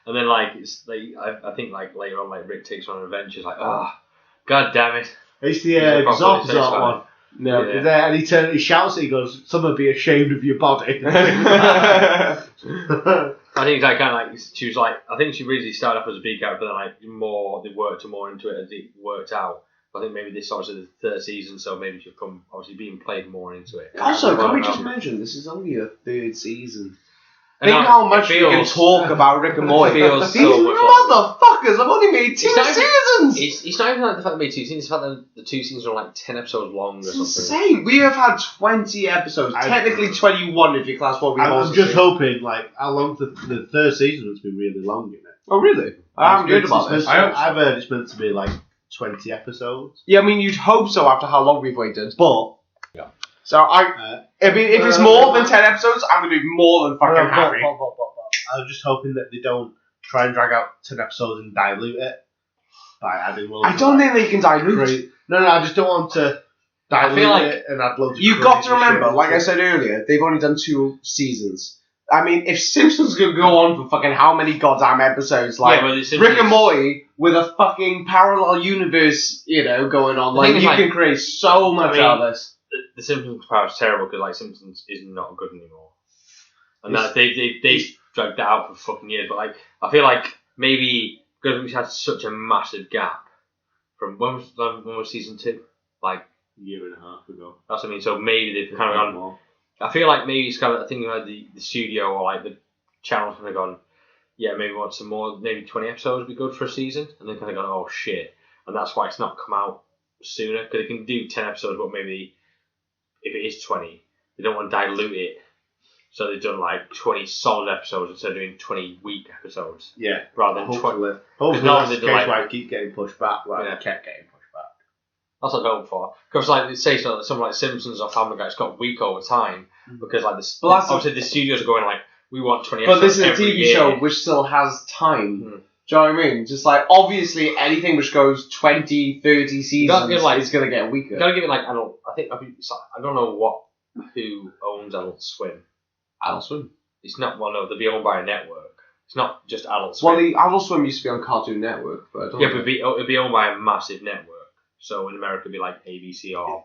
And then like it's like I think like later on like Rick takes her on an adventure. It's like god damn it. It's the Zop one. No, and he shouts at he goes, "Someone be ashamed of your body." I think that kind of like she was like I think she really started off as a B character, but then like they worked more into it as it worked out. I think maybe this is obviously the third season, so maybe she'll come obviously being played more into it. Also, can we just mention this is only a third season? Think how much we can talk about Rick and Morty. These motherfuckers have only made 2 seasons! It's not even like the fact they made 2 seasons, it's the fact that the 2 seasons are like 10 episodes long or something. Insane! We have had 20 episodes, technically 21 if you class what we have. I'm just hoping, like, how long the third season has been really long, you know. Oh, really? I haven't heard about this. I've heard it's meant to be like 20 episodes. Yeah, I mean, you'd hope so after how long we've waited. But So if it's more than 10 episodes, I'm gonna be more than fucking happy. I was just hoping that they don't try and drag out 10 episodes and dilute it by adding loads. I don't think they can dilute. No, I just don't want to dilute it and add loads of You've got to crazy remember, shit. like I said earlier, they've only done 2 seasons. I mean, if Simpsons could go on for fucking how many goddamn episodes, like Rick and Morty with a fucking parallel universe, going on, like you can create so much out of this. The Simpsons part is terrible because like Simpsons is not good anymore, and that they dragged that out for fucking years. But like I feel like maybe because we had such a massive gap from when was season 2, like a year and a half ago. That's what I mean. So maybe they've kind of gone more. I feel like maybe it's kind of, I think the studio or like the channel kind of gone, yeah, maybe we want some more, maybe 20 episodes would be good for a season, and then kind of gone, oh shit, and that's why it's not come out sooner, because they can do 10 episodes, but maybe if it is 20, they don't want to dilute it, so they've done like 20 solid episodes instead of doing 20 weak episodes. Yeah, rather than hopefully 20. Hopefully that's the case where I keep getting pushed back, like I kept getting pushed back. That's what I hope for. Because like say something like Simpsons or Family Guy, it's got weak over time because like obviously the studios are going like we want 20 episodes. But this is a every TV year. show which still has time. Do you know what I mean? Just like obviously anything which goes 20, 30 seasons is gonna get weaker. You gotta give it like adult. I think it's like, I don't know who owns Adult Swim. Adult Swim. It's not they'll be owned by a network. It's not just Adult Swim. Well, the Adult Swim used to be on Cartoon Network, but I don't know. But it'd be owned by a massive network. So in America, it'd be like ABC or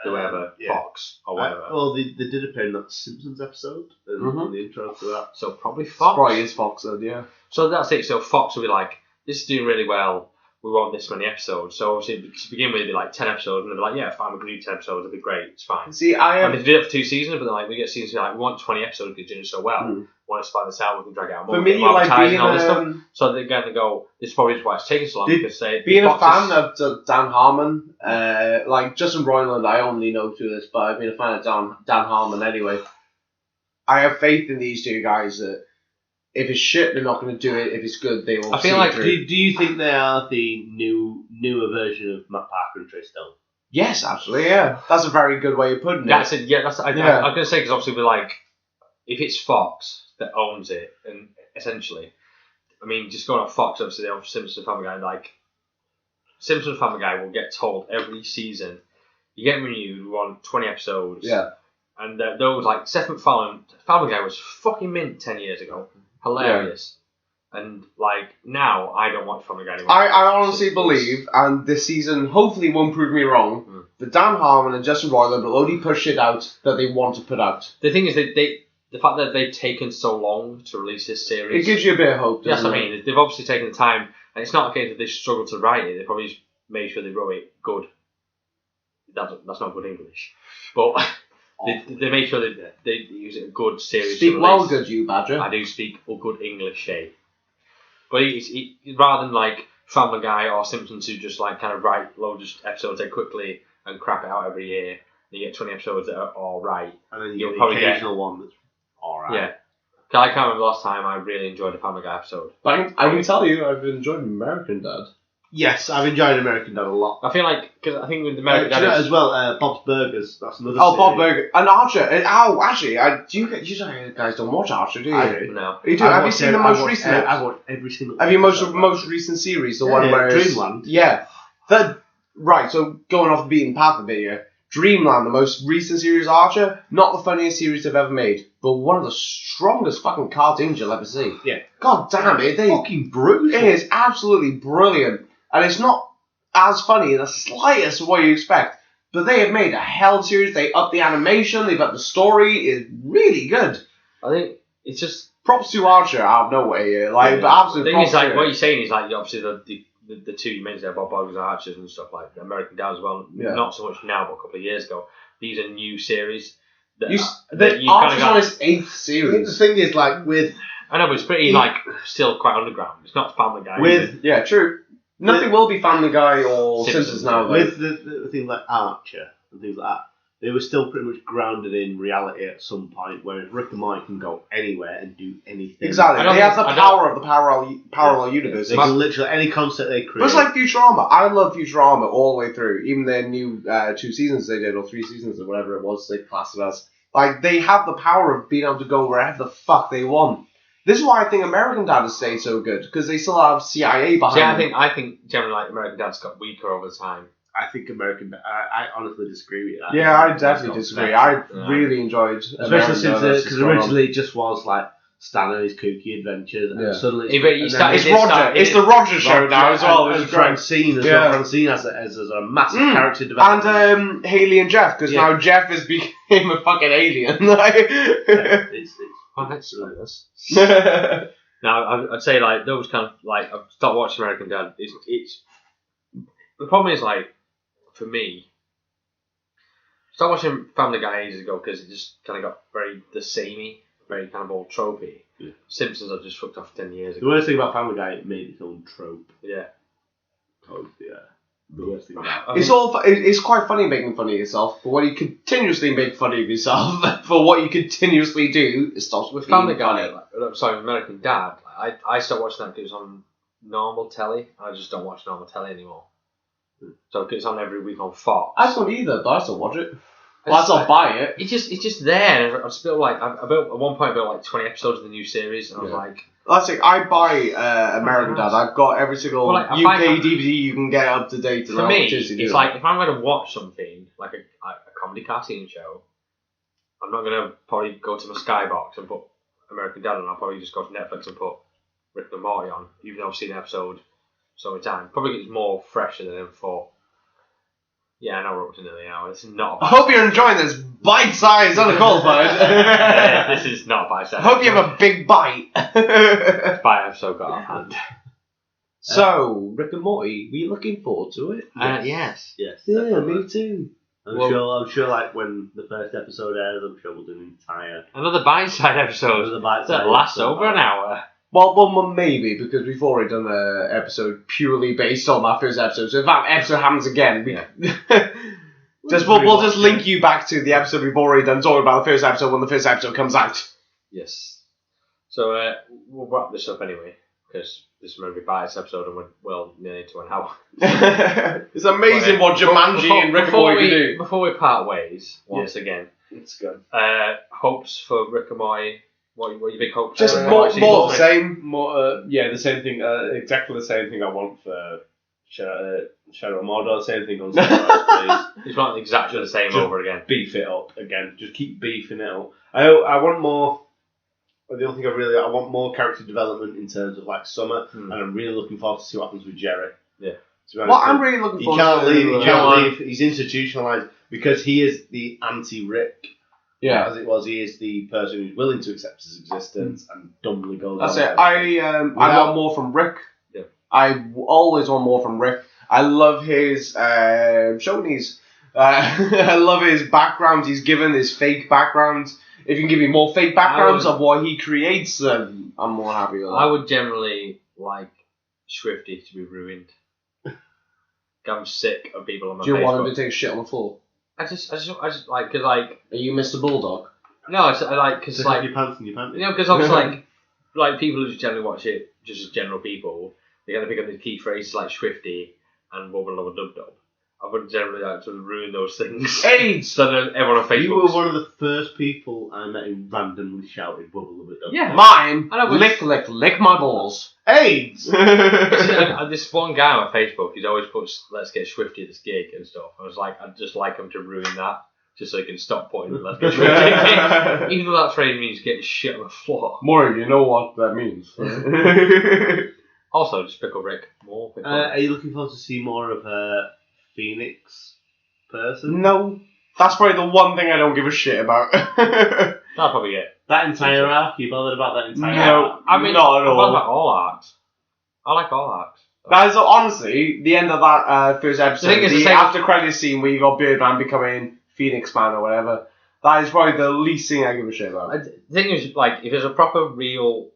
whoever, Fox or whatever. Well, they did appear in that Simpsons episode in the intro to that. So probably Fox. Probably is Fox, then, yeah. So that's it. So Fox will be like, this is doing really well. We want this many episodes. So obviously, to begin with, it'd be like 10 episodes, and they'd be like, yeah, fine, we can do 10 episodes. It'd be great. It's fine. See, and they did it for 2 seasons, but then like we get seasons like we want 20 episodes because it's doing so well. We want to span this out. We can drag it out more. For me, like being all this stuff. So they're going to go. This is probably why it's taking so long because being a fan of Dan Harmon, like Justin Roiland, I only know through this, but I've been a fan of Dan Harmon anyway. I have faith in these 2 guys that if it's shit, they're not going to do it. If it's good, they will. I feel like. Do you think they are the newer version of Matt Parker and Trey Stone? Yes, absolutely. Yeah, that's a very good way of putting it. That's it. Yeah, I'm going to say because obviously we're like, if it's Fox that owns it, and essentially, I mean, just going off Fox, obviously, they have Simpsons and Family Guy. Like, Simpsons and Family Guy will get told every season, you get renewed, we want 20 episodes. Yeah. And those, like, Seth MacFarlane, Family Guy was fucking mint 10 years ago. Hilarious. Yeah. And, like, now I don't watch Family Guy anymore. I honestly believe, and this season hopefully won't prove me wrong, that Dan Harmon and Justin Roiland will only push shit out that they want to put out. The thing is, the fact that they've taken so long to release this series... It gives you a bit of hope, doesn't it? I mean. They've obviously taken the time, and it's not a case that they struggled to write it. They probably just made sure they wrote it good. That's not good English. But they made sure that they use it a good series. Speak well, good you, Badger. I do speak a good English, But rather than like Family Guy or Simpsons who just like kind of write loads of episodes quickly and crap it out every year, and you get 20 episodes that are all right. And then you'll probably get the occasional one that's alright. Yeah. I can't remember the last time I really enjoyed a Family Guy episode. But I can tell you, I've enjoyed American Dad. Yes, I've enjoyed American Dad a lot. I feel like, because I think with American Dad... as well, Bob's Burgers, that's another series. Bob Burger. And Archer. Actually, you guys don't watch Archer, do you? I do. No. You do? Have you seen the most recent? I watch every single... Have you most recent series? The one where Dreamland? Yeah. Right, so going off the beaten path a bit here. Dreamland, the most recent series of Archer, not the funniest series they've ever made, but one of the strongest fucking cartoons you'll ever see. Yeah. God damn it. Fucking brutal. It is absolutely brilliant. And it's not as funny in the slightest of what you expect. But they have made a hell of a series. They upped the animation. They've upped the story. It's really good. I think it's just... Props to Archer out of nowhere here. But absolutely. The thing is, like, what you're saying is, like, obviously the 2 you mentioned there, Bob Burgers and Archers and stuff like American Dad as well. Yeah. Not so much now, but a couple of years ago. These are new series. Archer's on its 8th series. The thing is, like, with... I know, but it's pretty, like, still quite underground. It's not Family Guy. Yeah, true. Nothing will be Family Guy or Simpsons now. With the things like Archer and things like that, they were still pretty much grounded in reality at some point, whereas Rick and Morty can go anywhere and do anything. Exactly. They have the power of the parallel universe. They can literally, any concept they create. But it's like Futurama. I love Futurama all the way through. Even their new 2 seasons they did, or 3 seasons, or whatever it was they classed it as. Like, they have the power of being able to go wherever the fuck they want. This is why I think American Dad has stayed so good, because they still have CIA behind them. I think generally like American Dad's got weaker over time. I think American Dad. I honestly disagree with that. Yeah, I definitely disagree. I really enjoyed, especially since because originally it just was like Stan and his kooky adventures, and suddenly it's Roger. It's the Roger show now as well. And Francine as well. Francine as a massive character development. And Haley and Jeff, because now Jeff has became a fucking alien. That's nice. Now I'd say like those kind of like I've stopped watching American Dad. It's the problem is like for me. I started watching Family Guy ages ago because it just kind of got very the samey, very kind of old tropey. Yeah. Simpsons I've just fucked off 10 years ago. The worst thing about Family Guy, it made its own trope. Yeah. Oh yeah. The worst thing about it's quite funny making fun of yourself, but when you continuously make fun of yourself for what you continuously do, it stops with Family Guy. Sorry, American Dad. I stopped watching that because it was on normal telly. I just don't watch normal telly anymore. So it's on every week on Fox. I don't either, but I still watch it. Well, I still buy it. It's just there. I just built like at one point I built like 20 episodes of the new series, and I was like. That's it. I buy American Dad. I've got every single UK DVD you can get up to date. For me, it's like if I'm going to watch something like a comedy cartoon show, I'm not going to probably go to my Skybox and put American Dad on. I'll probably just go to Netflix and put Rick and Morty on, even though I've seen an episode so many times. Probably it's more fresher than for. Yeah, I know we're up to nearly an hour. This is not. I hope you're enjoying this bite-sized Unqualified. This is not bite-sized. I hope you have a big bite. Bite episode got off hand. So, Rick and Morty, were you looking forward to it? Yes. Yes. Yeah, me too. I'm sure, like when the first episode airs, I'm sure we'll do an entire another bite-sized episode that lasts over an hour. Well, maybe, because we've already done an episode purely based on that first episode. So if that episode happens again, we'll just link you back to the episode we've already done talking about the first episode when the first episode comes out. Yes. So we'll wrap this up anyway, because this is going to be Bias episode and we're nearly into an hour. It's amazing what Jumanji and Rick and Morty can do. Before we part ways, once again, it's good. Hopes for Rick and Morty. What are your big hopes? Just more the same. The same thing. Exactly the same thing I want for Shadow Mordor. The same thing on Sunrise, please. It's not exactly the same over again. Beef it up again. Just keep beefing it up. I want more. The only thing I want more character development in terms of like Summer, and I'm really looking forward to see what happens with Jerry. Yeah. Well, I'm really looking forward to. He can't leave. He's institutionalized because he is the anti-Rick. Yeah, as it was, he is the person who's willing to accept his existence and dumbly goes. That's it. I want more from Rick. Yeah. I always want more from Rick. I love his shownies. I love his background he's given, his fake background. If you can give me more fake backgrounds of what he creates, I'm more happy with that. I would generally like Swifty to be ruined. I'm sick of people on my Facebook. Do you want him to take shit on the floor? I just like, cause like. Are you Mr. Bulldog? No, it's like, cause like. Your pants in your pants. You know, cause obviously like people who just generally watch it, just as general people, they're gonna pick up the key phrases like Swifty and Wubba Lubba Dub Dub. I would generally like to ruin those things. AIDS! So that everyone on Facebook. You were one of the first people I met who randomly shouted Wubba Lubba Dub Dub. Yeah. Mine! Lick my balls. AIDS! This one guy on Facebook, he's always puts "Let's get Swifty at this gig" and stuff. I was like, I'd just like him to ruin that, just so he can stop putting "Let's get Swifty" at the gig. Even though that phrase means getting shit on the floor. Maury, you know what that means. Also, just pickle Rick more. Are you looking forward to see more of Phoenix person? No. That's probably the one thing I don't give a shit about. That'll probably it. That entire arc? You bothered about that entire arc? I mean, not at all. I like all arcs. I like all arcs. That is honestly the end of that first episode. The after credits scene where you got Birdman becoming Phoenix Man or whatever. That is probably the least thing I give a shit about. The thing is, like, if there's a proper real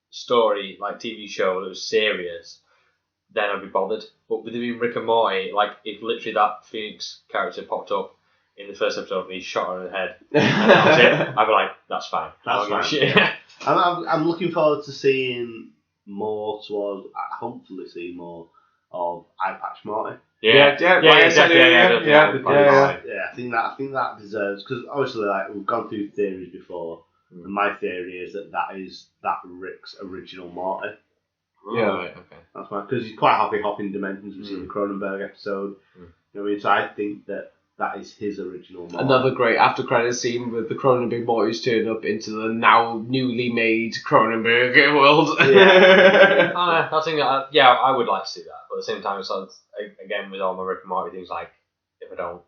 story, like TV show that was serious, then I'd be bothered. But with it being Rick and Morty, like, if literally that Phoenix character popped up in the first episode and he shot her in the head, and that was it, I'd be like, that's fine. That's fine. Shit. Yeah. I'm looking forward to seeing more towards. Hopefully, see more of Eye Patch Morty. Yeah. I think that deserves, because obviously, like, we've gone through theories before, and my theory is that Rick's original Morty. Yeah. Right, okay. That's why, because he's quite happy hopping dimensions. We've seen the Cronenberg episode. You know what I mean? So I think that is his original Morty. Another great after credit scene with the Cronenberg boys turn up into the now newly made Cronenberg world. Yeah. I think I would like to see that, but at the same time, it's like, again with all my Rick and Morty things, like if I don't,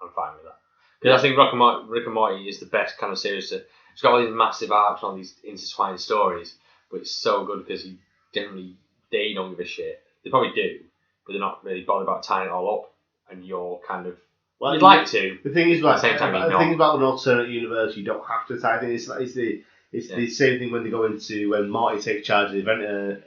I'm fine with that. Because I think Rick and Morty is the best kind of series. It's got all these massive arcs and all these intertwined stories, but it's so good because they don't give a shit. They probably do, but they're not really bothered about tying it all up, and you're kind of. Well, you'd like to. The thing is, like, at the same time, the thing about an alternate universe, you don't have to tie things. It's the same thing when they go into when Morty takes charge of the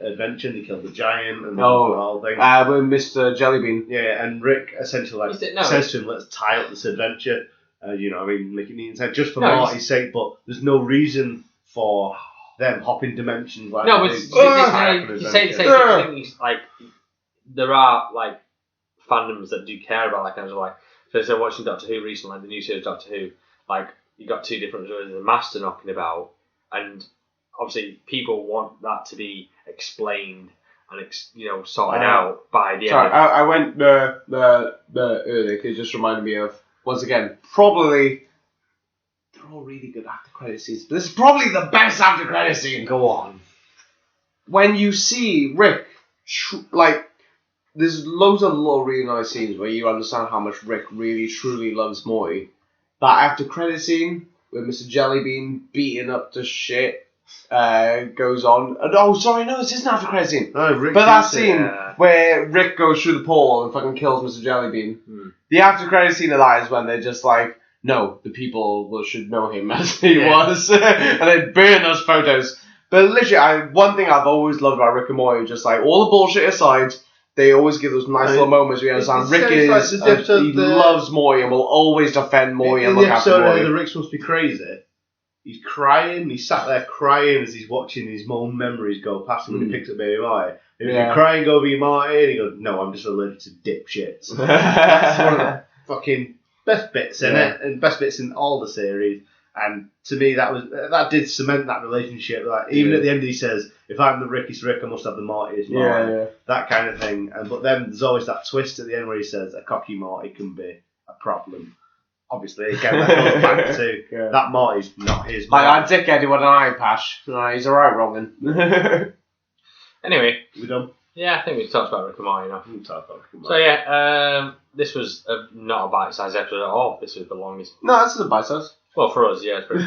adventure and they kill the giant and the whole thing. With Mr. Jellybean. Yeah, and Rick essentially says to him, "Let's tie up this adventure." You know, what I mean, make it neat inside just for Morty's sake. But there's no reason for them hopping dimensions like. No, but you say things like there are like fandoms that do care about that kind of like. So watching Doctor Who recently, like the new series Doctor Who, like you got two different versions of the Master knocking about, and obviously people want that to be explained and sorted out by the end. Sorry, I went earlier because it just reminded me of once again probably they're all really good after credit scenes, but this is probably the best after credit scene. Go on. When you see Rick, there's loads of little really nice scenes where you understand how much Rick really truly loves Morty. That after credit scene with Mr. Jellybean beating up the shit goes on. This isn't after credit scene. No, Rick. But that scene where Rick goes through the portal and fucking kills Mr. Jellybean. The after credit scene of that is when they're just like, no, the people should know him as he was, and they burn those photos. But literally, one thing I've always loved about Rick and Morty, just like all the bullshit aside. They always give those nice little moments where you understand Rick he loves Morty and will always defend Morty and look after Morty. In the episode where Rick's supposed to be crazy, he's crying, he's sat there crying as he's watching his own memories go past him when he picks up baby Morty. And he's crying over your Morty, and he goes, "No, I'm just allergic to dipshits." That's one of the fucking best bits in it, and best bits in all the series. And to me, that did cement that relationship. Like even at the end, he says, "If I'm the Rickiest Rick, I must have the Mortiest Morty." That kind of thing. But then there's always that twist at the end where he says, "A cocky Morty can be a problem." Obviously, again, that goes back to that Morty's not his Morty. Like that dickhead with an eye patch. He's alright, Robin. Anyway, we done? Yeah, I think we've talked about Rick and Morty enough. We've talked about Rick and Morty. So this was not a bite-sized episode at all. This was the longest. No, this is a bite-sized. Well, for us, yeah. It's pretty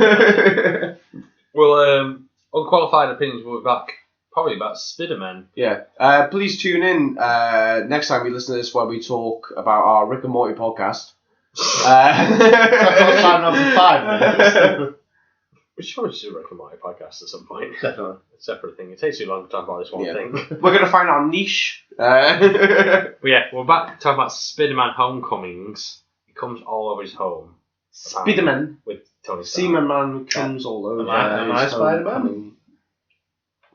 well, Unqualified Opinions will be back probably about Spider-Man. Yeah. Please tune in next time we listen to this where we talk about our Rick and Morty podcast. That's signing off for 5 minutes. We should probably do a Rick and Morty podcast at some point. Definitely. A separate thing. It takes too long to talk about this one thing. We're going to find our niche. But yeah, we're back to talk about Spider-Man Homecomings. He comes all over his home. Spider-Man. With Tony Stark. Seaman Man comes all over. Am I Spider-Man?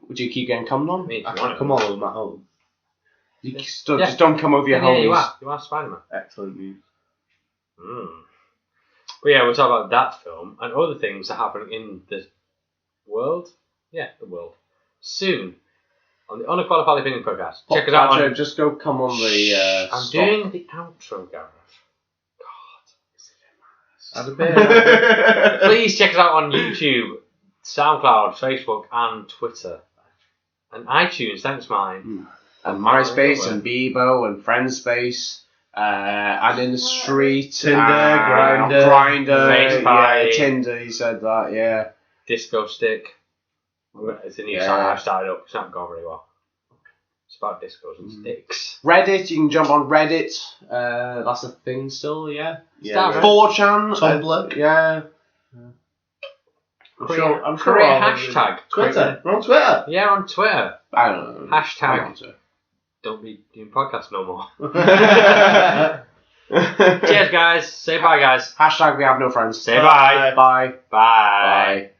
Would you keep getting come on? I can come all over my home. You just don't come over your home. Yeah, you are Spider-Man. Excellent news. But yeah, we'll talk about that film and other things that happen in the world. Yeah, the world. Soon. On the Unqualified Opinion podcast. Check us out on... Just go come on the... I'm doing the outro, Gareth. Please check us out on YouTube, SoundCloud, Facebook, and Twitter, and iTunes. Thanks, mine. And MySpace, and Bebo, and Friendspace, and in the street, Tinder, Grindr, Tinder. He said that, yeah. Disco Stick. It's a new site I started up. It's not gone very well. It's about discos and sticks. Reddit, you can jump on Reddit. That's a thing still, yeah. 4chan, Tumblr, yeah. I'm sure hashtag. Twitter. We're on Twitter. Yeah, on Twitter. I don't know. Hashtag. Don't be doing podcasts no more. Cheers, guys. Say bye, guys. Hashtag we have no friends. Say bye. Bye. Bye.